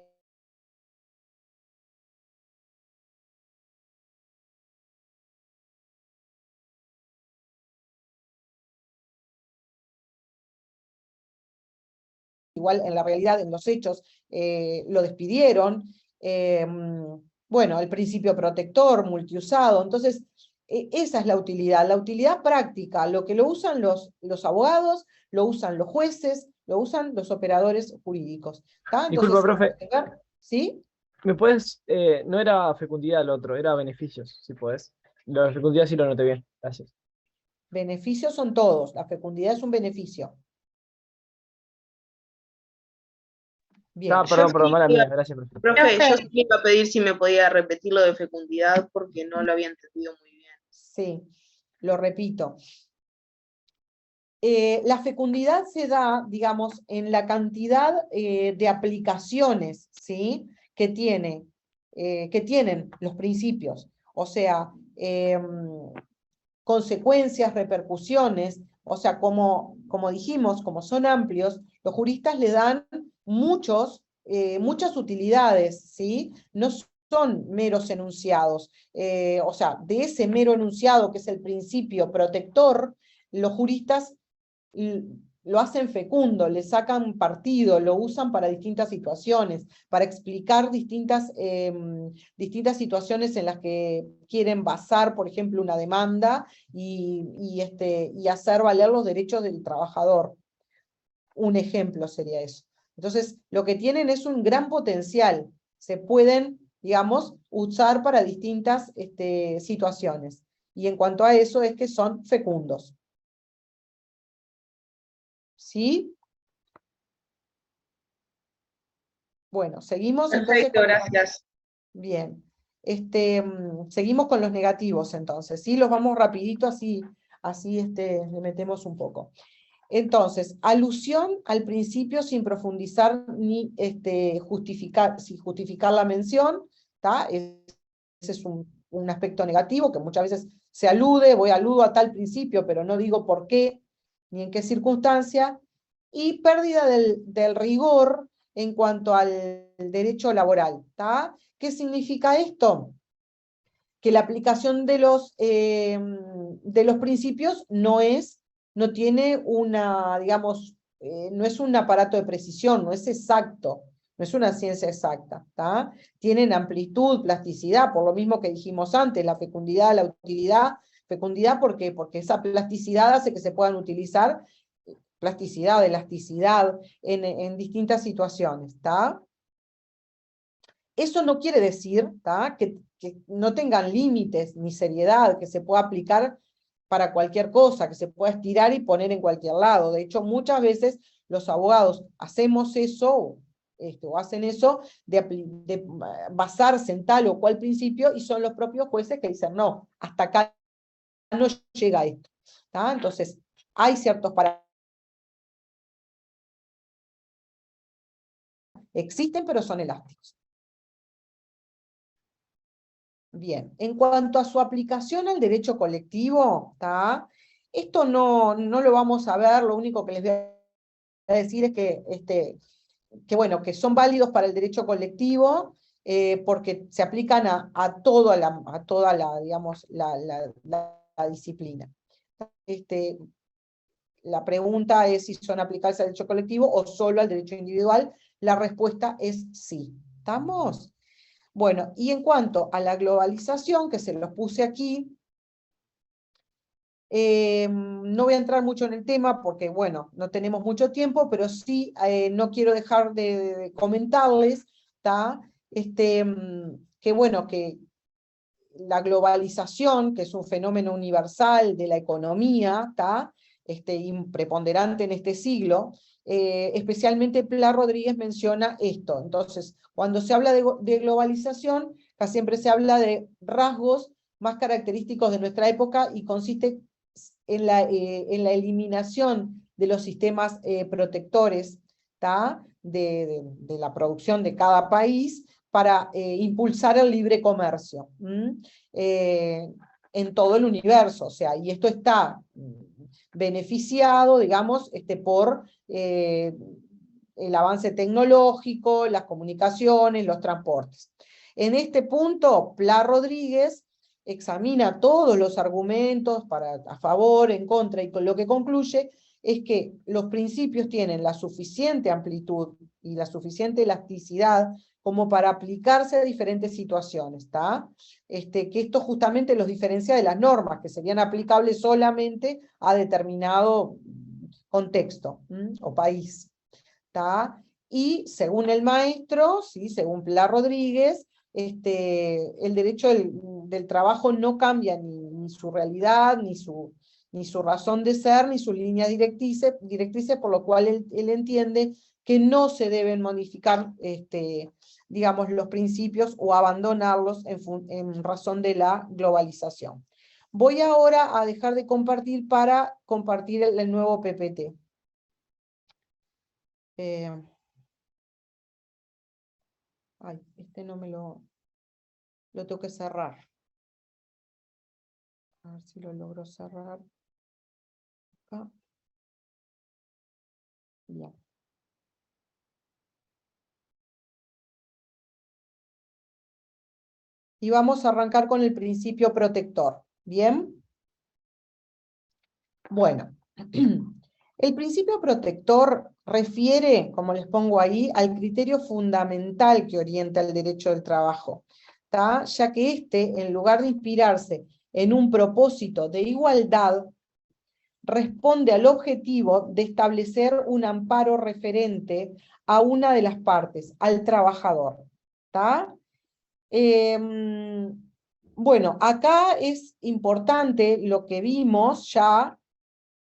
igual en la realidad, en los hechos, lo despidieron. Bueno, el principio protector, multiusado. Entonces, esa es la utilidad práctica, lo que lo usan los abogados, lo usan los jueces, lo usan los operadores jurídicos. Disculpa, profe. ¿Sí? ¿Me puedes? No era fecundidad el otro, era beneficios, si podés. Lo de fecundidad sí lo noté bien, gracias. Beneficios son todos, la fecundidad es un beneficio. Bien. Perdón, mala mía, gracias, profe. Profe, yo sí iba a pedir si me podía repetir lo de fecundidad porque no lo había entendido muy bien. Sí, lo repito. La fecundidad se da, digamos, en la cantidad de aplicaciones, ¿sí?, que tienen los principios. O sea, consecuencias, repercusiones, o sea, como dijimos, como son amplios, los juristas le dan muchas utilidades, ¿sí? No son meros enunciados. O sea, de ese mero enunciado, que es el principio protector, los juristas lo hacen fecundo, le sacan partido, lo usan para distintas situaciones, para explicar distintas situaciones en las que quieren basar, por ejemplo, una demanda y hacer valer los derechos del trabajador. Un ejemplo sería eso. Entonces, lo que tienen es un gran potencial. Se pueden, digamos, usar para distintas situaciones. Y en cuanto a eso es que son fecundos. ¿Sí? Bueno, seguimos. Perfecto, entonces. Gracias. Bien. Seguimos con los negativos entonces, ¿sí? Los vamos rapidito, así le metemos un poco. Entonces, alusión al principio sin profundizar ni justificar la mención, ¿tá? Ese es un aspecto negativo que muchas veces se aludo a tal principio, pero no digo por qué, ni en qué circunstancia, y pérdida del rigor en cuanto al derecho laboral, ¿tá? ¿Qué significa esto? Que la aplicación de los principios no tiene una, digamos, no es un aparato de precisión, no es exacto, no es una ciencia exacta, ¿tá? Tienen amplitud, plasticidad, por lo mismo que dijimos antes, la fecundidad, la utilidad. Fecundidad, ¿por qué? Porque esa plasticidad hace que se puedan utilizar, plasticidad, elasticidad, en distintas situaciones, ¿tá? Eso no quiere decir, ¿tá?, que no tengan límites ni seriedad, que se pueda aplicar para cualquier cosa, que se pueda estirar y poner en cualquier lado. De hecho, muchas veces los abogados hacemos eso, o hacen eso, de basarse en tal o cual principio, y son los propios jueces que dicen, no, hasta acá no llega esto, ¿tá? Entonces, hay ciertos parámetros. Existen, pero son elásticos. Bien, en cuanto a su aplicación al derecho colectivo, ¿tá?, esto no lo vamos a ver, lo único que les voy a decir es que bueno, que son válidos para el derecho colectivo, porque se aplican a toda la, digamos, la disciplina. La pregunta es si son aplicables al derecho colectivo o solo al derecho individual. La respuesta es sí. ¿Estamos? Bueno, y en cuanto a la globalización, que se los puse aquí, no voy a entrar mucho en el tema porque, bueno, no tenemos mucho tiempo, pero sí no quiero dejar de comentarles, ¿tá?, que bueno, que la globalización, que es un fenómeno universal de la economía, ¿tá?, preponderante en este siglo, especialmente Pla Rodríguez menciona esto. Entonces, cuando se habla de globalización, casi siempre se habla de rasgos más característicos de nuestra época y consiste en la eliminación de los sistemas protectores, ¿tá?, de la producción de cada país para impulsar el libre comercio. en todo el universo, o sea, y esto está beneficiado, digamos, por el avance tecnológico, las comunicaciones, los transportes. En este punto, Pla Rodríguez examina todos los argumentos a favor, en contra, y con lo que concluye es que los principios tienen la suficiente amplitud y la suficiente elasticidad como para aplicarse a diferentes situaciones, ¿está? Que esto justamente los diferencia de las normas, que serían aplicables solamente a determinado contexto o país, ¿está? Y según el maestro, ¿sí? Según Pla Rodríguez, el derecho del trabajo no cambia ni su realidad, ni su razón de ser, ni sus líneas directrices, por lo cual él entiende que no se deben modificar, digamos, los principios o abandonarlos en razón de la globalización. Voy ahora a dejar de compartir para compartir el nuevo PPT. No me lo tengo que cerrar. A ver si lo logro cerrar. Acá. Bien. Y vamos a arrancar con el principio protector. ¿Bien? Bueno, el principio protector refiere, como les pongo ahí, al criterio fundamental que orienta el derecho del trabajo, ¿tá? Ya que en lugar de inspirarse en un propósito de igualdad, responde al objetivo de establecer un amparo referente a una de las partes, al trabajador, ¿tá? Bueno, acá es importante lo que vimos ya,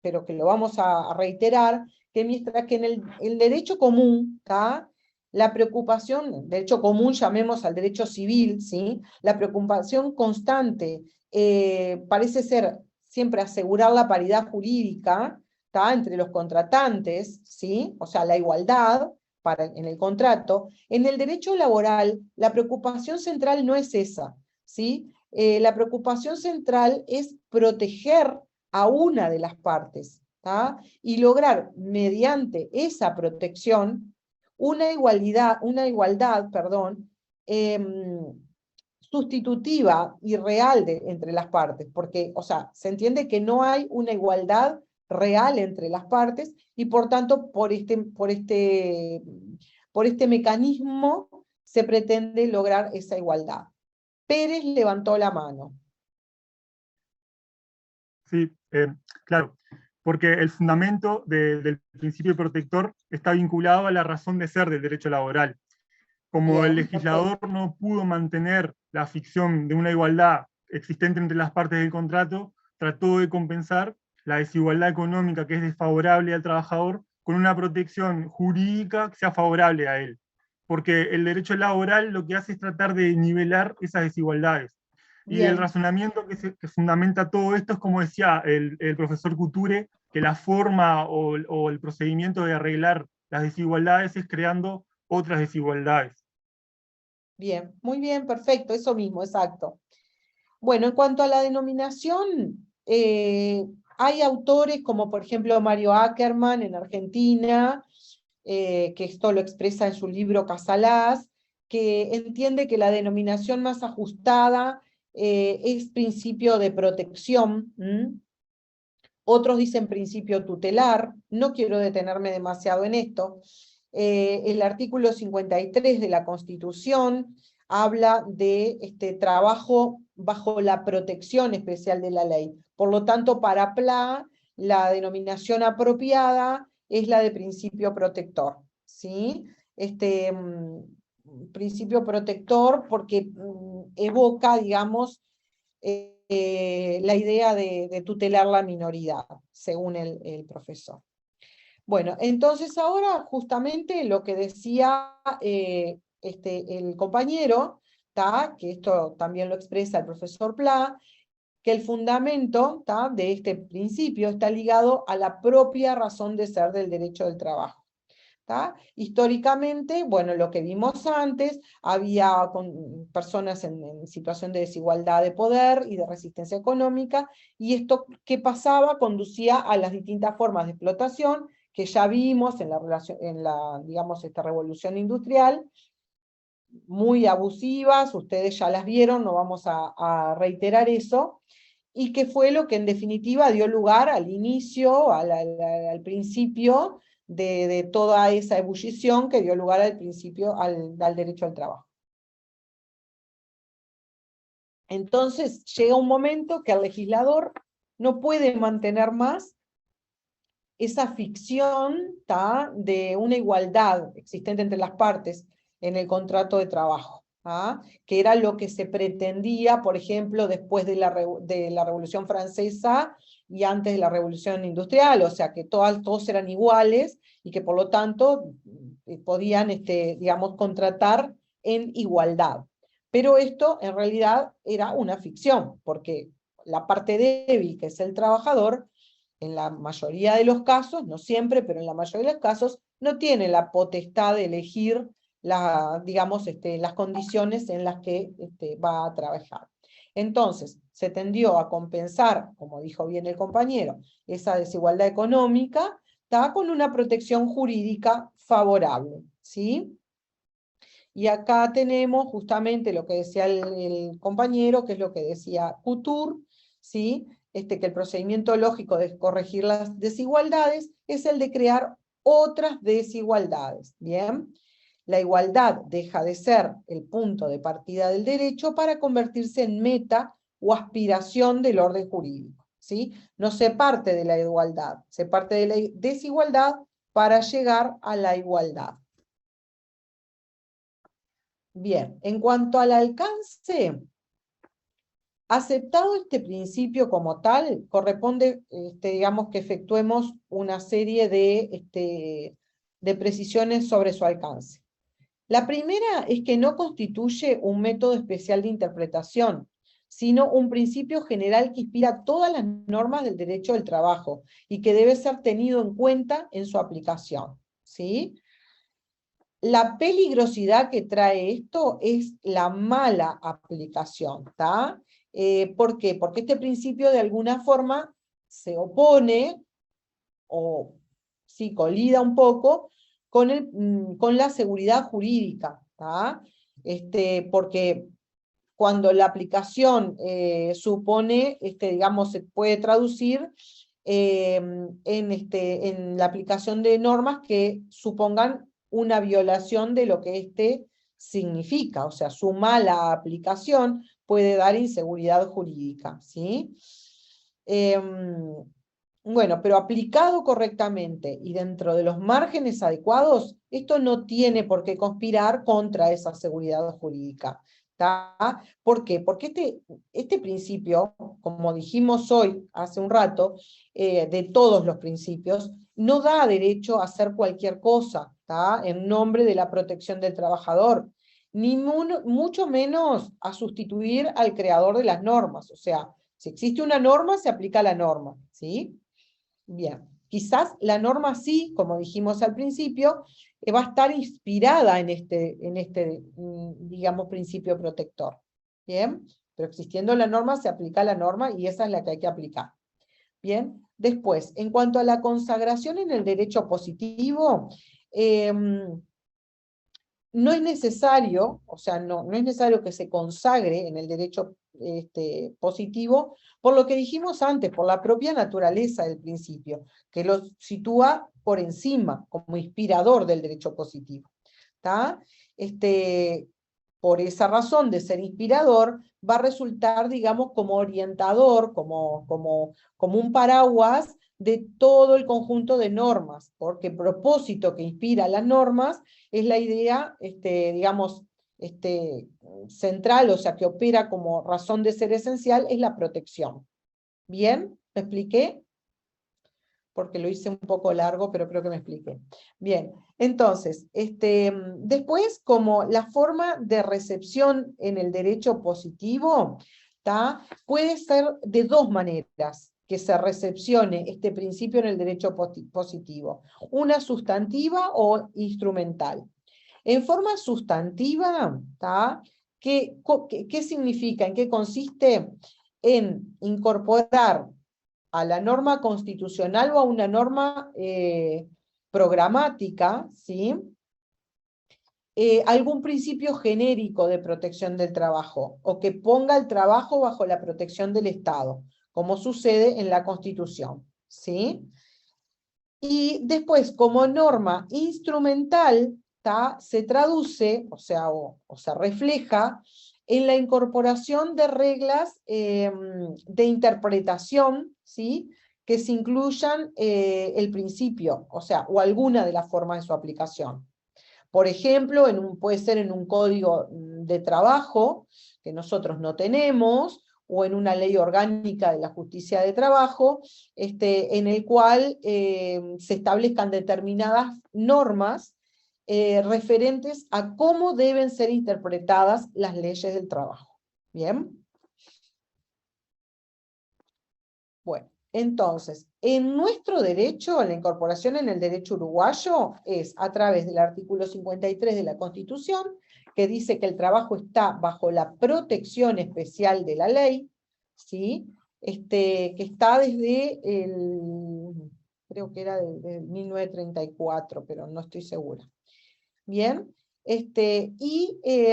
pero que lo vamos a reiterar, que mientras que en el derecho común, ¿tá? La preocupación, derecho común llamemos al derecho civil, ¿sí? La preocupación constante parece ser siempre asegurar la paridad jurídica, ¿tá? Entre los contratantes, ¿sí? O sea, la igualdad en el contrato. En el derecho laboral, la preocupación central no es esa, ¿sí? La preocupación central es proteger a una de las partes, ¿tá? Y lograr, mediante esa protección, una igualdad, sustitutiva y real entre las partes, porque, o sea, se entiende que no hay una igualdad real entre las partes, y por tanto, por este mecanismo se pretende lograr esa igualdad. Pérez levantó la mano. Sí, claro, porque el fundamento del principio protector está vinculado a la razón de ser del derecho laboral. Como el legislador no pudo mantener la ficción de una igualdad existente entre las partes del contrato, trató de compensar la desigualdad económica que es desfavorable al trabajador con una protección jurídica que sea favorable a él. Porque el derecho laboral lo que hace es tratar de nivelar esas desigualdades. Y el razonamiento que fundamenta todo esto es, como decía el profesor Couture, que la forma o el procedimiento de arreglar las desigualdades es creando otras desigualdades. Bien, muy bien, perfecto, eso mismo, exacto. Bueno, en cuanto a la denominación, hay autores como por ejemplo Mario Ackerman en Argentina, que esto lo expresa en su libro Casalás, que entiende que la denominación más ajustada es principio de protección. Otros dicen principio tutelar, no quiero detenerme demasiado en esto. El artículo 53 de la Constitución habla de trabajo bajo la protección especial de la ley. Por lo tanto, para Pla, la denominación apropiada es la de principio protector, ¿sí? Principio protector porque evoca, digamos, la idea de tutelar la minoridad, según el profesor. Bueno, entonces ahora justamente lo que decía el compañero, que esto también lo expresa el profesor Pla, que el fundamento de este principio está ligado a la propia razón de ser del derecho del trabajo. ¿tá? Históricamente, bueno, lo que vimos antes, había personas en situación de desigualdad de poder y de resistencia económica, y esto que pasaba conducía a las distintas formas de explotación que ya vimos en la digamos, esta revolución industrial, muy abusivas, ustedes ya las vieron, no vamos a reiterar eso, y que fue lo que en definitiva dio lugar al inicio, al principio de toda esa ebullición que dio lugar al principio al derecho al trabajo. Entonces llega un momento que el legislador no puede mantener más esa ficción de una igualdad existente entre las partes en el contrato de trabajo, que era lo que se pretendía, por ejemplo, después de la Revolución Francesa y antes de la Revolución Industrial, o sea, que todos eran iguales y que por lo tanto podían, digamos, contratar en igualdad. Pero esto en realidad era una ficción, porque la parte débil, que es el trabajador, en la mayoría de los casos, no siempre, pero en la mayoría de los casos, no tiene la potestad de elegir digamos, las condiciones en las que va a trabajar. Entonces, se tendió a compensar, como dijo bien el compañero, esa desigualdad económica, con una protección jurídica favorable, ¿sí? Y acá tenemos justamente lo que decía el compañero, que es lo que decía Couture, ¿sí? Que el procedimiento lógico de corregir las desigualdades es el de crear otras desigualdades, ¿bien? La igualdad deja de ser el punto de partida del derecho para convertirse en meta o aspiración del orden jurídico, ¿sí? No se parte de la igualdad, se parte de la desigualdad para llegar a la igualdad. Bien, en cuanto al alcance, aceptado este principio como tal, corresponde, digamos, que efectuemos una serie de precisiones sobre su alcance. La primera es que no constituye un método especial de interpretación, sino un principio general que inspira todas las normas del derecho del trabajo y que debe ser tenido en cuenta en su aplicación, ¿sí? La peligrosidad que trae esto es la mala aplicación, ¿tá? ¿Por qué? Porque este principio de alguna forma se opone, o sí, colida un poco, con la seguridad jurídica, ¿tá? Porque cuando la aplicación supone, digamos, se puede traducir en la aplicación de normas que supongan una violación de lo que significa, o sea, su mala aplicación puede dar inseguridad jurídica, ¿sí? Bueno, pero aplicado correctamente y dentro de los márgenes adecuados, esto no tiene por qué conspirar contra esa seguridad jurídica, ¿tá? ¿Por qué? Porque este principio, como dijimos hoy, hace un rato, de todos los principios, no da derecho a hacer cualquier cosa, ¿tá? En nombre de la protección del trabajador, ni mucho menos a sustituir al creador de las normas. O sea, si existe una norma, se aplica la norma, ¿sí? Bien, quizás la norma sí, como dijimos al principio, va a estar inspirada en digamos, principio protector. Bien, pero existiendo la norma, se aplica la norma y esa es la que hay que aplicar. Bien, después, en cuanto a la consagración en el derecho positivo, no es necesario, o sea, no es necesario que se consagre en el derecho positivo, por lo que dijimos antes, por la propia naturaleza del principio, que lo sitúa por encima, como inspirador del derecho positivo, ¿tá? Por esa razón de ser inspirador, va a resultar, digamos, como orientador, como un paraguas de todo el conjunto de normas, porque el propósito que inspira las normas es la idea, digamos, central, o sea, que opera como razón de ser esencial, es la protección. ¿Bien? ¿Me expliqué? Porque lo hice un poco largo, pero creo que me expliqué. Bien, entonces, después, como la forma de recepción en el derecho positivo, puede ser de dos maneras, que se recepcione este principio en el derecho positivo? ¿Una sustantiva o instrumental? En forma sustantiva, ¿qué significa? ¿En qué consiste? En incorporar a la norma constitucional o a una norma programática, ¿sí? Algún principio genérico de protección del trabajo, o que ponga el trabajo bajo la protección del Estado, como sucede en la Constitución, ¿sí? Y después, como norma instrumental, se traduce, o sea, o se refleja en la incorporación de reglas de interpretación, ¿sí? Que se incluyan el principio, o sea, o alguna de las formas de su aplicación. Por ejemplo, puede ser en un código de trabajo, que nosotros no tenemos, o en una ley orgánica de la justicia de trabajo, en el cual se establezcan determinadas normas referentes a cómo deben ser interpretadas las leyes del trabajo. ¿Bien? Bueno, entonces, en nuestro derecho, la incorporación en el derecho uruguayo es a través del artículo 53 de la Constitución, que dice que el trabajo está bajo la protección especial de la ley, ¿sí? Que está desde creo que era de 1934, pero no estoy segura. Bien,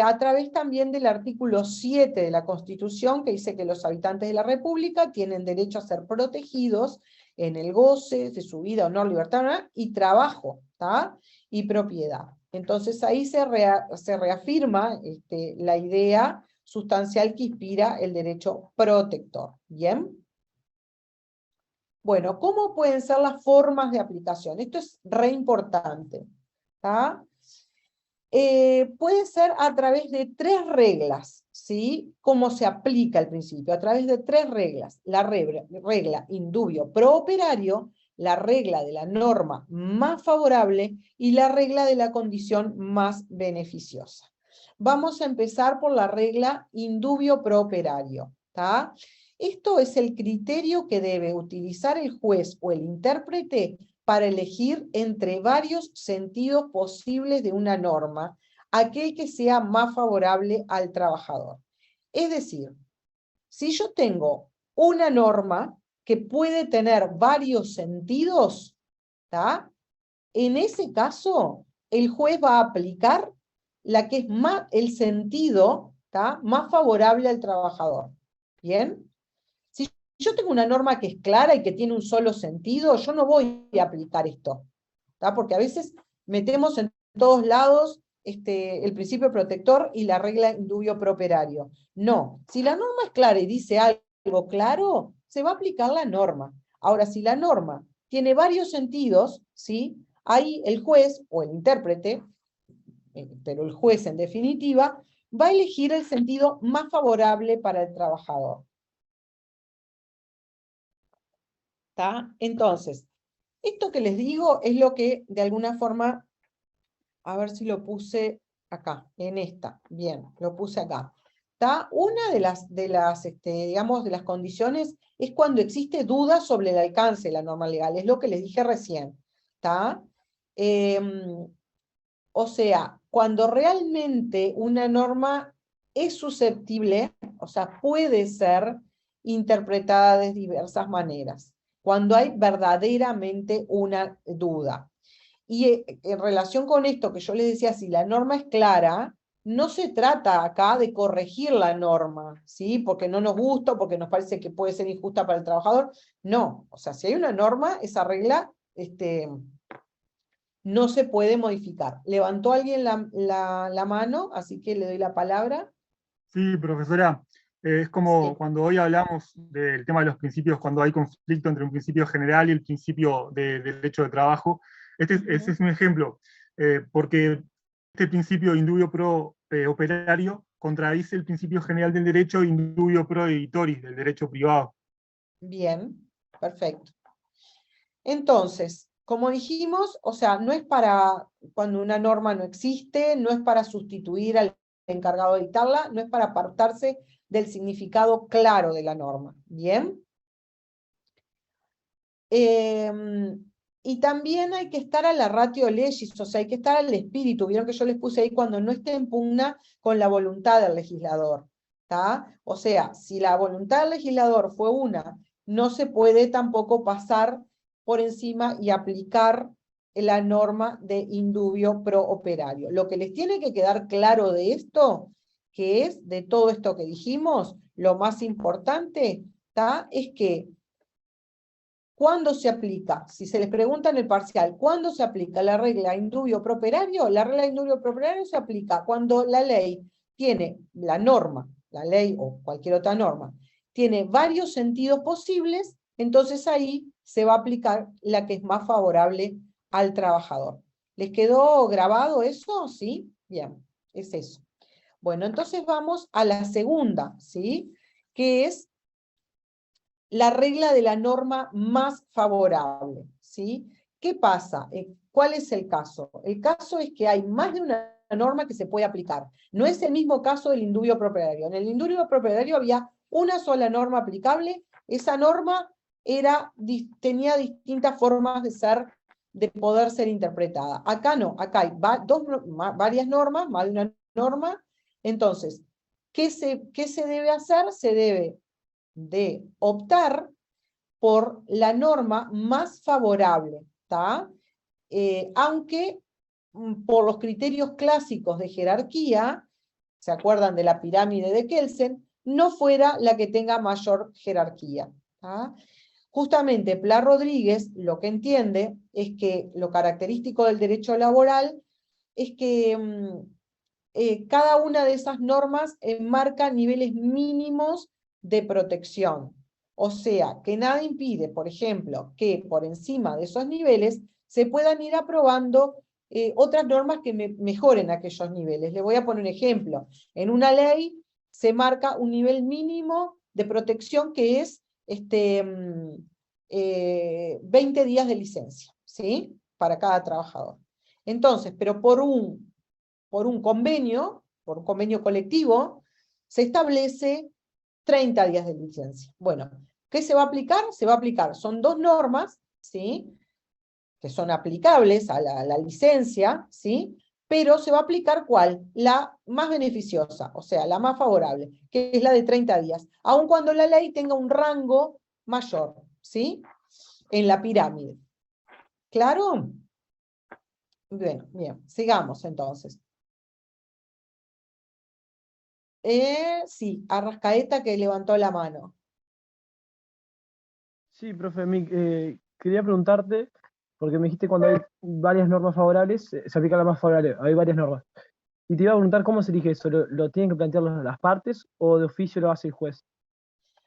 a través también del artículo 7 de la Constitución, que dice que los habitantes de la República tienen derecho a ser protegidos en el goce de su vida, honor, libertad y trabajo, y propiedad. Entonces ahí se reafirma la idea sustancial que inspira el derecho protector. ¿Bien? Bueno, ¿cómo pueden ser las formas de aplicación? Esto es re importante. Puede ser a través de 3 reglas, ¿sí? ¿Cómo se aplica el principio? A través de 3 reglas. La regla indubio pro operario, la regla de la norma más favorable y la regla de la condición más beneficiosa. Vamos a empezar por la regla indubio pro operario. Esto es el criterio que debe utilizar el juez o el intérprete para elegir entre varios sentidos posibles de una norma, aquel que sea más favorable al trabajador. Es decir, si yo tengo una norma que puede tener varios sentidos, en ese caso, el juez va a aplicar la que es el sentido más favorable al trabajador. ¿Bien? Si yo tengo una norma que es clara y que tiene un solo sentido, yo no voy a aplicar esto, porque a veces metemos en todos lados el principio protector y la regla indubio pro operario. No, si la norma es clara y dice algo claro, se va a aplicar la norma. Ahora, si la norma tiene varios sentidos, ¿sí? Ahí el juez o el intérprete, pero el juez en definitiva, va a elegir el sentido más favorable para el trabajador. Entonces, esto que les digo es lo que de alguna forma, a ver si lo puse acá, en esta, bien, lo puse acá. Una de las digamos, de las condiciones es cuando existe duda sobre el alcance de la norma legal, es lo que les dije recién. O sea, cuando realmente una norma es susceptible, o sea, puede ser interpretada de diversas maneras, cuando hay verdaderamente una duda. Y en relación con esto que yo les decía, si la norma es clara, no se trata acá de corregir la norma, ¿sí? Porque no nos gusta, porque nos parece que puede ser injusta para el trabajador. No, o sea, si hay una norma, esa regla no se puede modificar. Levantó alguien la mano, así que le doy la palabra. Sí, profesora. Es como cuando hoy hablamos del tema de los principios, cuando hay conflicto entre un principio general y el principio de derecho de trabajo. Ese es un ejemplo, porque este principio indubio pro operario contradice el principio general del derecho indubio pro editoris, del derecho privado. Bien, perfecto. Entonces, como dijimos, o sea, no es para cuando una norma no existe, no es para sustituir al encargado de dictarla, no es para apartarse del significado claro de la norma. ¿Bien? Y también hay que estar a la ratio legis, o sea, hay que estar al espíritu. Vieron que yo les puse ahí cuando no esté en pugna con la voluntad del legislador. ¿Tá? O sea, si la voluntad del legislador fue una, no se puede tampoco pasar por encima y aplicar la norma de indubio pro operario. Lo que les tiene que quedar claro de esto, que es de todo esto que dijimos, lo más importante, ¿tá? Es que ¿cuándo se aplica? Si se les pregunta en el parcial, ¿cuándo se aplica la regla indubio pro operario? La regla indubio pro operario se aplica cuando la ley tiene, la norma, la ley o cualquier otra norma, tiene varios sentidos posibles, entonces ahí se va a aplicar la que es más favorable al trabajador. ¿Les quedó grabado eso? ¿Sí? Bien, es eso. Bueno, entonces vamos a la segunda, ¿sí? Que es la regla de la norma más favorable, ¿sí? ¿Qué pasa? ¿Cuál es el caso? El caso es que hay más de una norma que se puede aplicar. No es el mismo caso del indubio pro operario. En el indubio pro operario había una sola norma aplicable, esa norma tenía distintas formas de poder ser interpretada. Acá no, acá hay varias normas, más de una norma. Entonces, ¿qué se debe hacer? Se debe de optar por la norma más favorable, ¿tá? Aunque por los criterios clásicos de jerarquía, ¿se acuerdan de la pirámide de Kelsen? No fuera la que tenga mayor jerarquía, ¿tá? Justamente Pla Rodríguez lo que entiende es que lo característico del derecho laboral es que cada una de esas normas enmarca niveles mínimos de protección. O sea, que nada impide, por ejemplo, que por encima de esos niveles se puedan ir aprobando otras normas que mejoren aquellos niveles. Les voy a poner un ejemplo. En una ley se marca un nivel mínimo de protección que es 20 días de licencia, ¿sí? Para cada trabajador. Entonces, pero por un convenio colectivo, se establece 30 días de licencia. Bueno, ¿qué se va a aplicar? Se va a aplicar, son dos normas, ¿sí? Que son aplicables a la licencia, ¿sí? Pero se va a aplicar ¿cuál? La más beneficiosa, o sea, la más favorable, que es la de 30 días, aun cuando la ley tenga un rango mayor, ¿sí? En la pirámide. ¿Claro? Bueno, bien, sigamos entonces. Sí, Arrascaeta que levantó la mano. Sí, profe, quería preguntarte, porque me dijiste cuando hay varias normas favorables, se aplica la más favorable, hay varias normas. Y te iba a preguntar cómo se elige eso, ¿lo tienen que plantear las partes o de oficio lo hace el juez?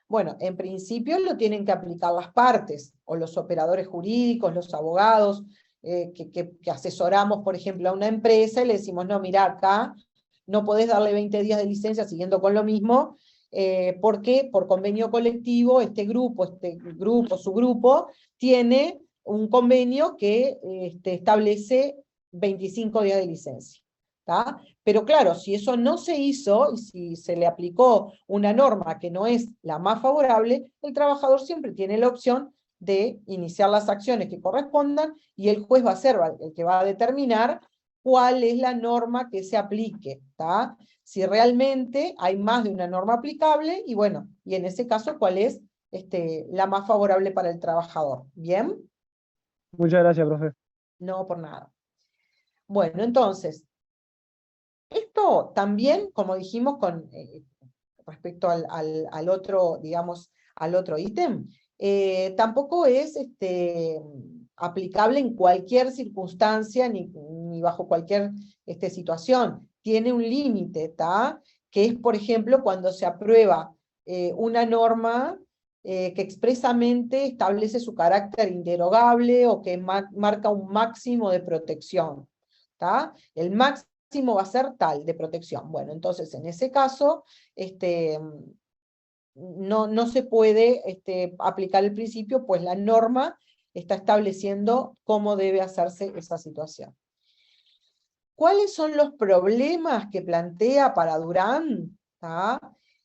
Bueno, en principio lo tienen que aplicar las partes, o los operadores jurídicos, los abogados, que asesoramos, por ejemplo, a una empresa y le decimos, no, mira, acá no podés darle 20 días de licencia siguiendo con lo mismo, porque por convenio colectivo su grupo, tiene un convenio que establece 25 días de licencia. ¿Tá? Pero claro, si eso no se hizo, y si se le aplicó una norma que no es la más favorable, el trabajador siempre tiene la opción de iniciar las acciones que correspondan, y el juez va a ser el que va a determinar cuál es la norma que se aplique, ¿tá? Si realmente hay más de una norma aplicable, y bueno, y en ese caso, cuál es la más favorable para el trabajador. ¿Bien? Muchas gracias, profe. No, por nada. Bueno, entonces, esto también, como dijimos con respecto al otro, digamos, al otro ítem, tampoco es aplicable en cualquier circunstancia ni bajo cualquier situación. Tiene un límite, ¿tá? Que es, por ejemplo, cuando se aprueba una norma que expresamente establece su carácter inderogable o que marca un máximo de protección, ¿tá? El máximo va a ser tal de protección. Bueno, entonces en ese caso no se puede aplicar el principio, pues la norma está estableciendo cómo debe hacerse esa situación. ¿Cuáles son los problemas que plantea para Durán? ¿Tá?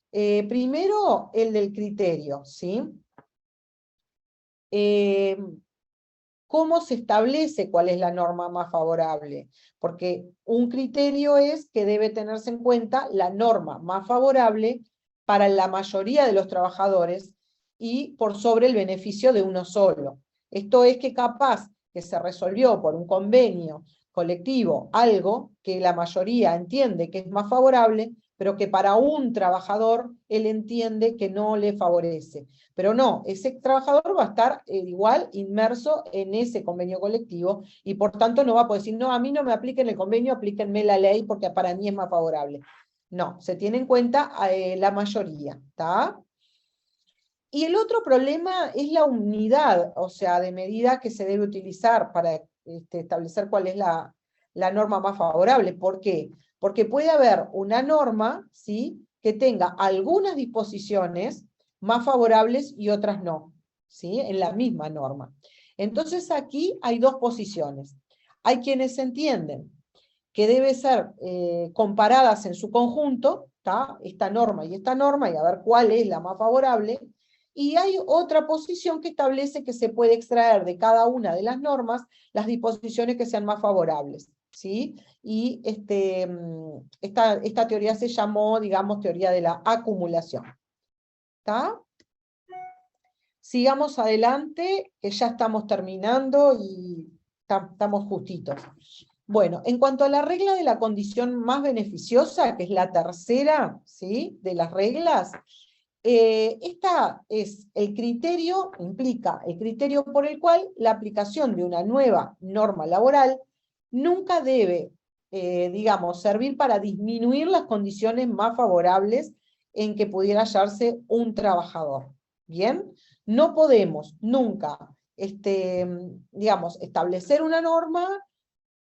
Primero, el del criterio, ¿sí? ¿cómo se establece cuál es la norma más favorable? Porque un criterio es que debe tenerse en cuenta la norma más favorable para la mayoría de los trabajadores y por sobre el beneficio de uno solo. Esto es que capaz que se resolvió por un convenio colectivo algo que la mayoría entiende que es más favorable, pero que para un trabajador él entiende que no le favorece. Pero no, ese trabajador va a estar igual inmerso en ese convenio colectivo y por tanto no va a poder decir, no, a mí no me apliquen el convenio, aplíquenme la ley porque para mí es más favorable. No, se tiene en cuenta la mayoría, ¿está? Y el otro problema es la unidad, o sea, de medida que se debe utilizar para establecer cuál es la norma más favorable. ¿Por qué? Porque puede haber una norma, ¿sí?, que tenga algunas disposiciones más favorables y otras no, ¿sí?, en la misma norma. Entonces aquí hay dos posiciones. Hay quienes entienden que debe ser comparadas en su conjunto, ¿tá?, esta norma y a ver cuál es la más favorable, y hay otra posición que establece que se puede extraer de cada una de las normas las disposiciones que sean más favorables, ¿sí? Y esta teoría se llamó, digamos, teoría de la acumulación. ¿Está? Sigamos adelante, que ya estamos terminando y estamos justitos. Bueno, en cuanto a la regla de la condición más beneficiosa, que es la tercera, ¿sí?, de las reglas, esta es el criterio, implica el criterio por el cual la aplicación de una nueva norma laboral nunca debe, digamos, servir para disminuir las condiciones más favorables en que pudiera hallarse un trabajador. ¿Bien? No podemos nunca, digamos, establecer una norma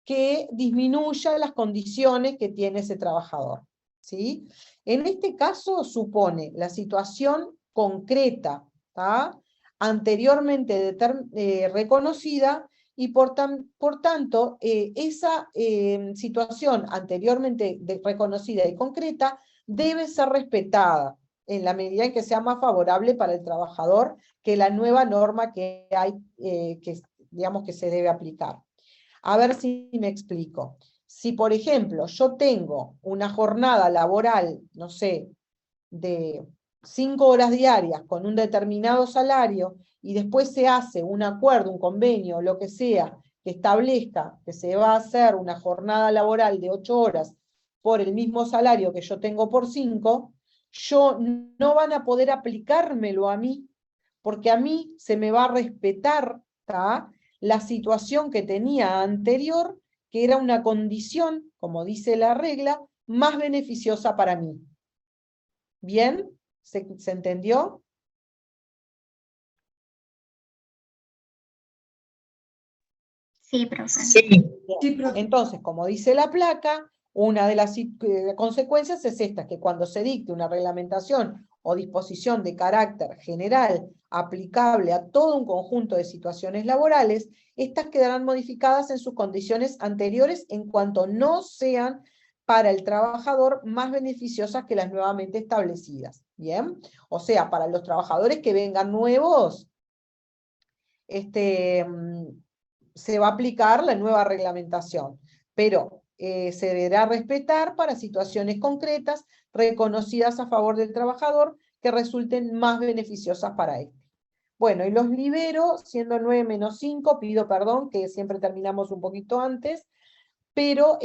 que disminuya las condiciones que tiene ese trabajador, ¿sí? En este caso supone la situación concreta, ¿tá?, anteriormente reconocida, y por tanto esa situación anteriormente reconocida y concreta debe ser respetada en la medida en que sea más favorable para el trabajador que la nueva norma que hay, digamos, que se debe aplicar. A ver si me explico. Si, por ejemplo, yo tengo una jornada laboral, no sé, de 5 horas diarias con un determinado salario, y después se hace un acuerdo, un convenio, lo que sea, que establezca que se va a hacer una jornada laboral de 8 horas por el mismo salario que yo tengo por 5, no van a poder aplicármelo a mí, porque a mí se me va a respetar, ¿tá?, la situación que tenía anterior, que era una condición, como dice la regla, más beneficiosa para mí. ¿Bien? ¿Se entendió? Sí, profe. Sí. Entonces, como dice la placa, una de las consecuencias es esta, que cuando se dicte una reglamentación o disposición de carácter general aplicable a todo un conjunto de situaciones laborales, estas quedarán modificadas en sus condiciones anteriores en cuanto no sean para el trabajador más beneficiosas que las nuevamente establecidas. ¿Bien? O sea, para los trabajadores que vengan nuevos, se va a aplicar la nueva reglamentación, pero se deberá respetar para situaciones concretas reconocidas a favor del trabajador que resulten más beneficiosas para él. Bueno, y los libero, siendo 9 menos 5, pido perdón que siempre terminamos un poquito antes, pero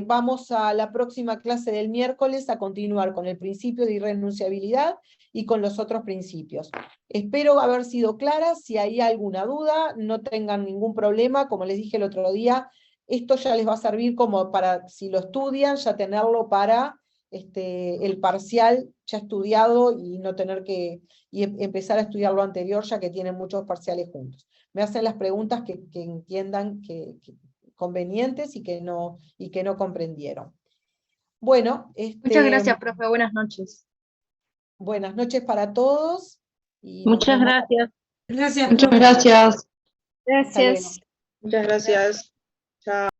vamos a la próxima clase del miércoles a continuar con el principio de irrenunciabilidad y con los otros principios. Espero haber sido clara. Si hay alguna duda, no tengan ningún problema. Como les dije el otro día, esto ya les va a servir como para, si lo estudian, ya tenerlo para el parcial ya estudiado y no tener que empezar a estudiar lo anterior, ya que tienen muchos parciales juntos. Me hacen las preguntas que entiendan convenientes y que no comprendieron. Bueno, muchas gracias, profe. Buenas noches. Buenas noches para todos. Y muchas gracias. Gracias. Muchas gracias. Gracias. Muchas gracias. Chao.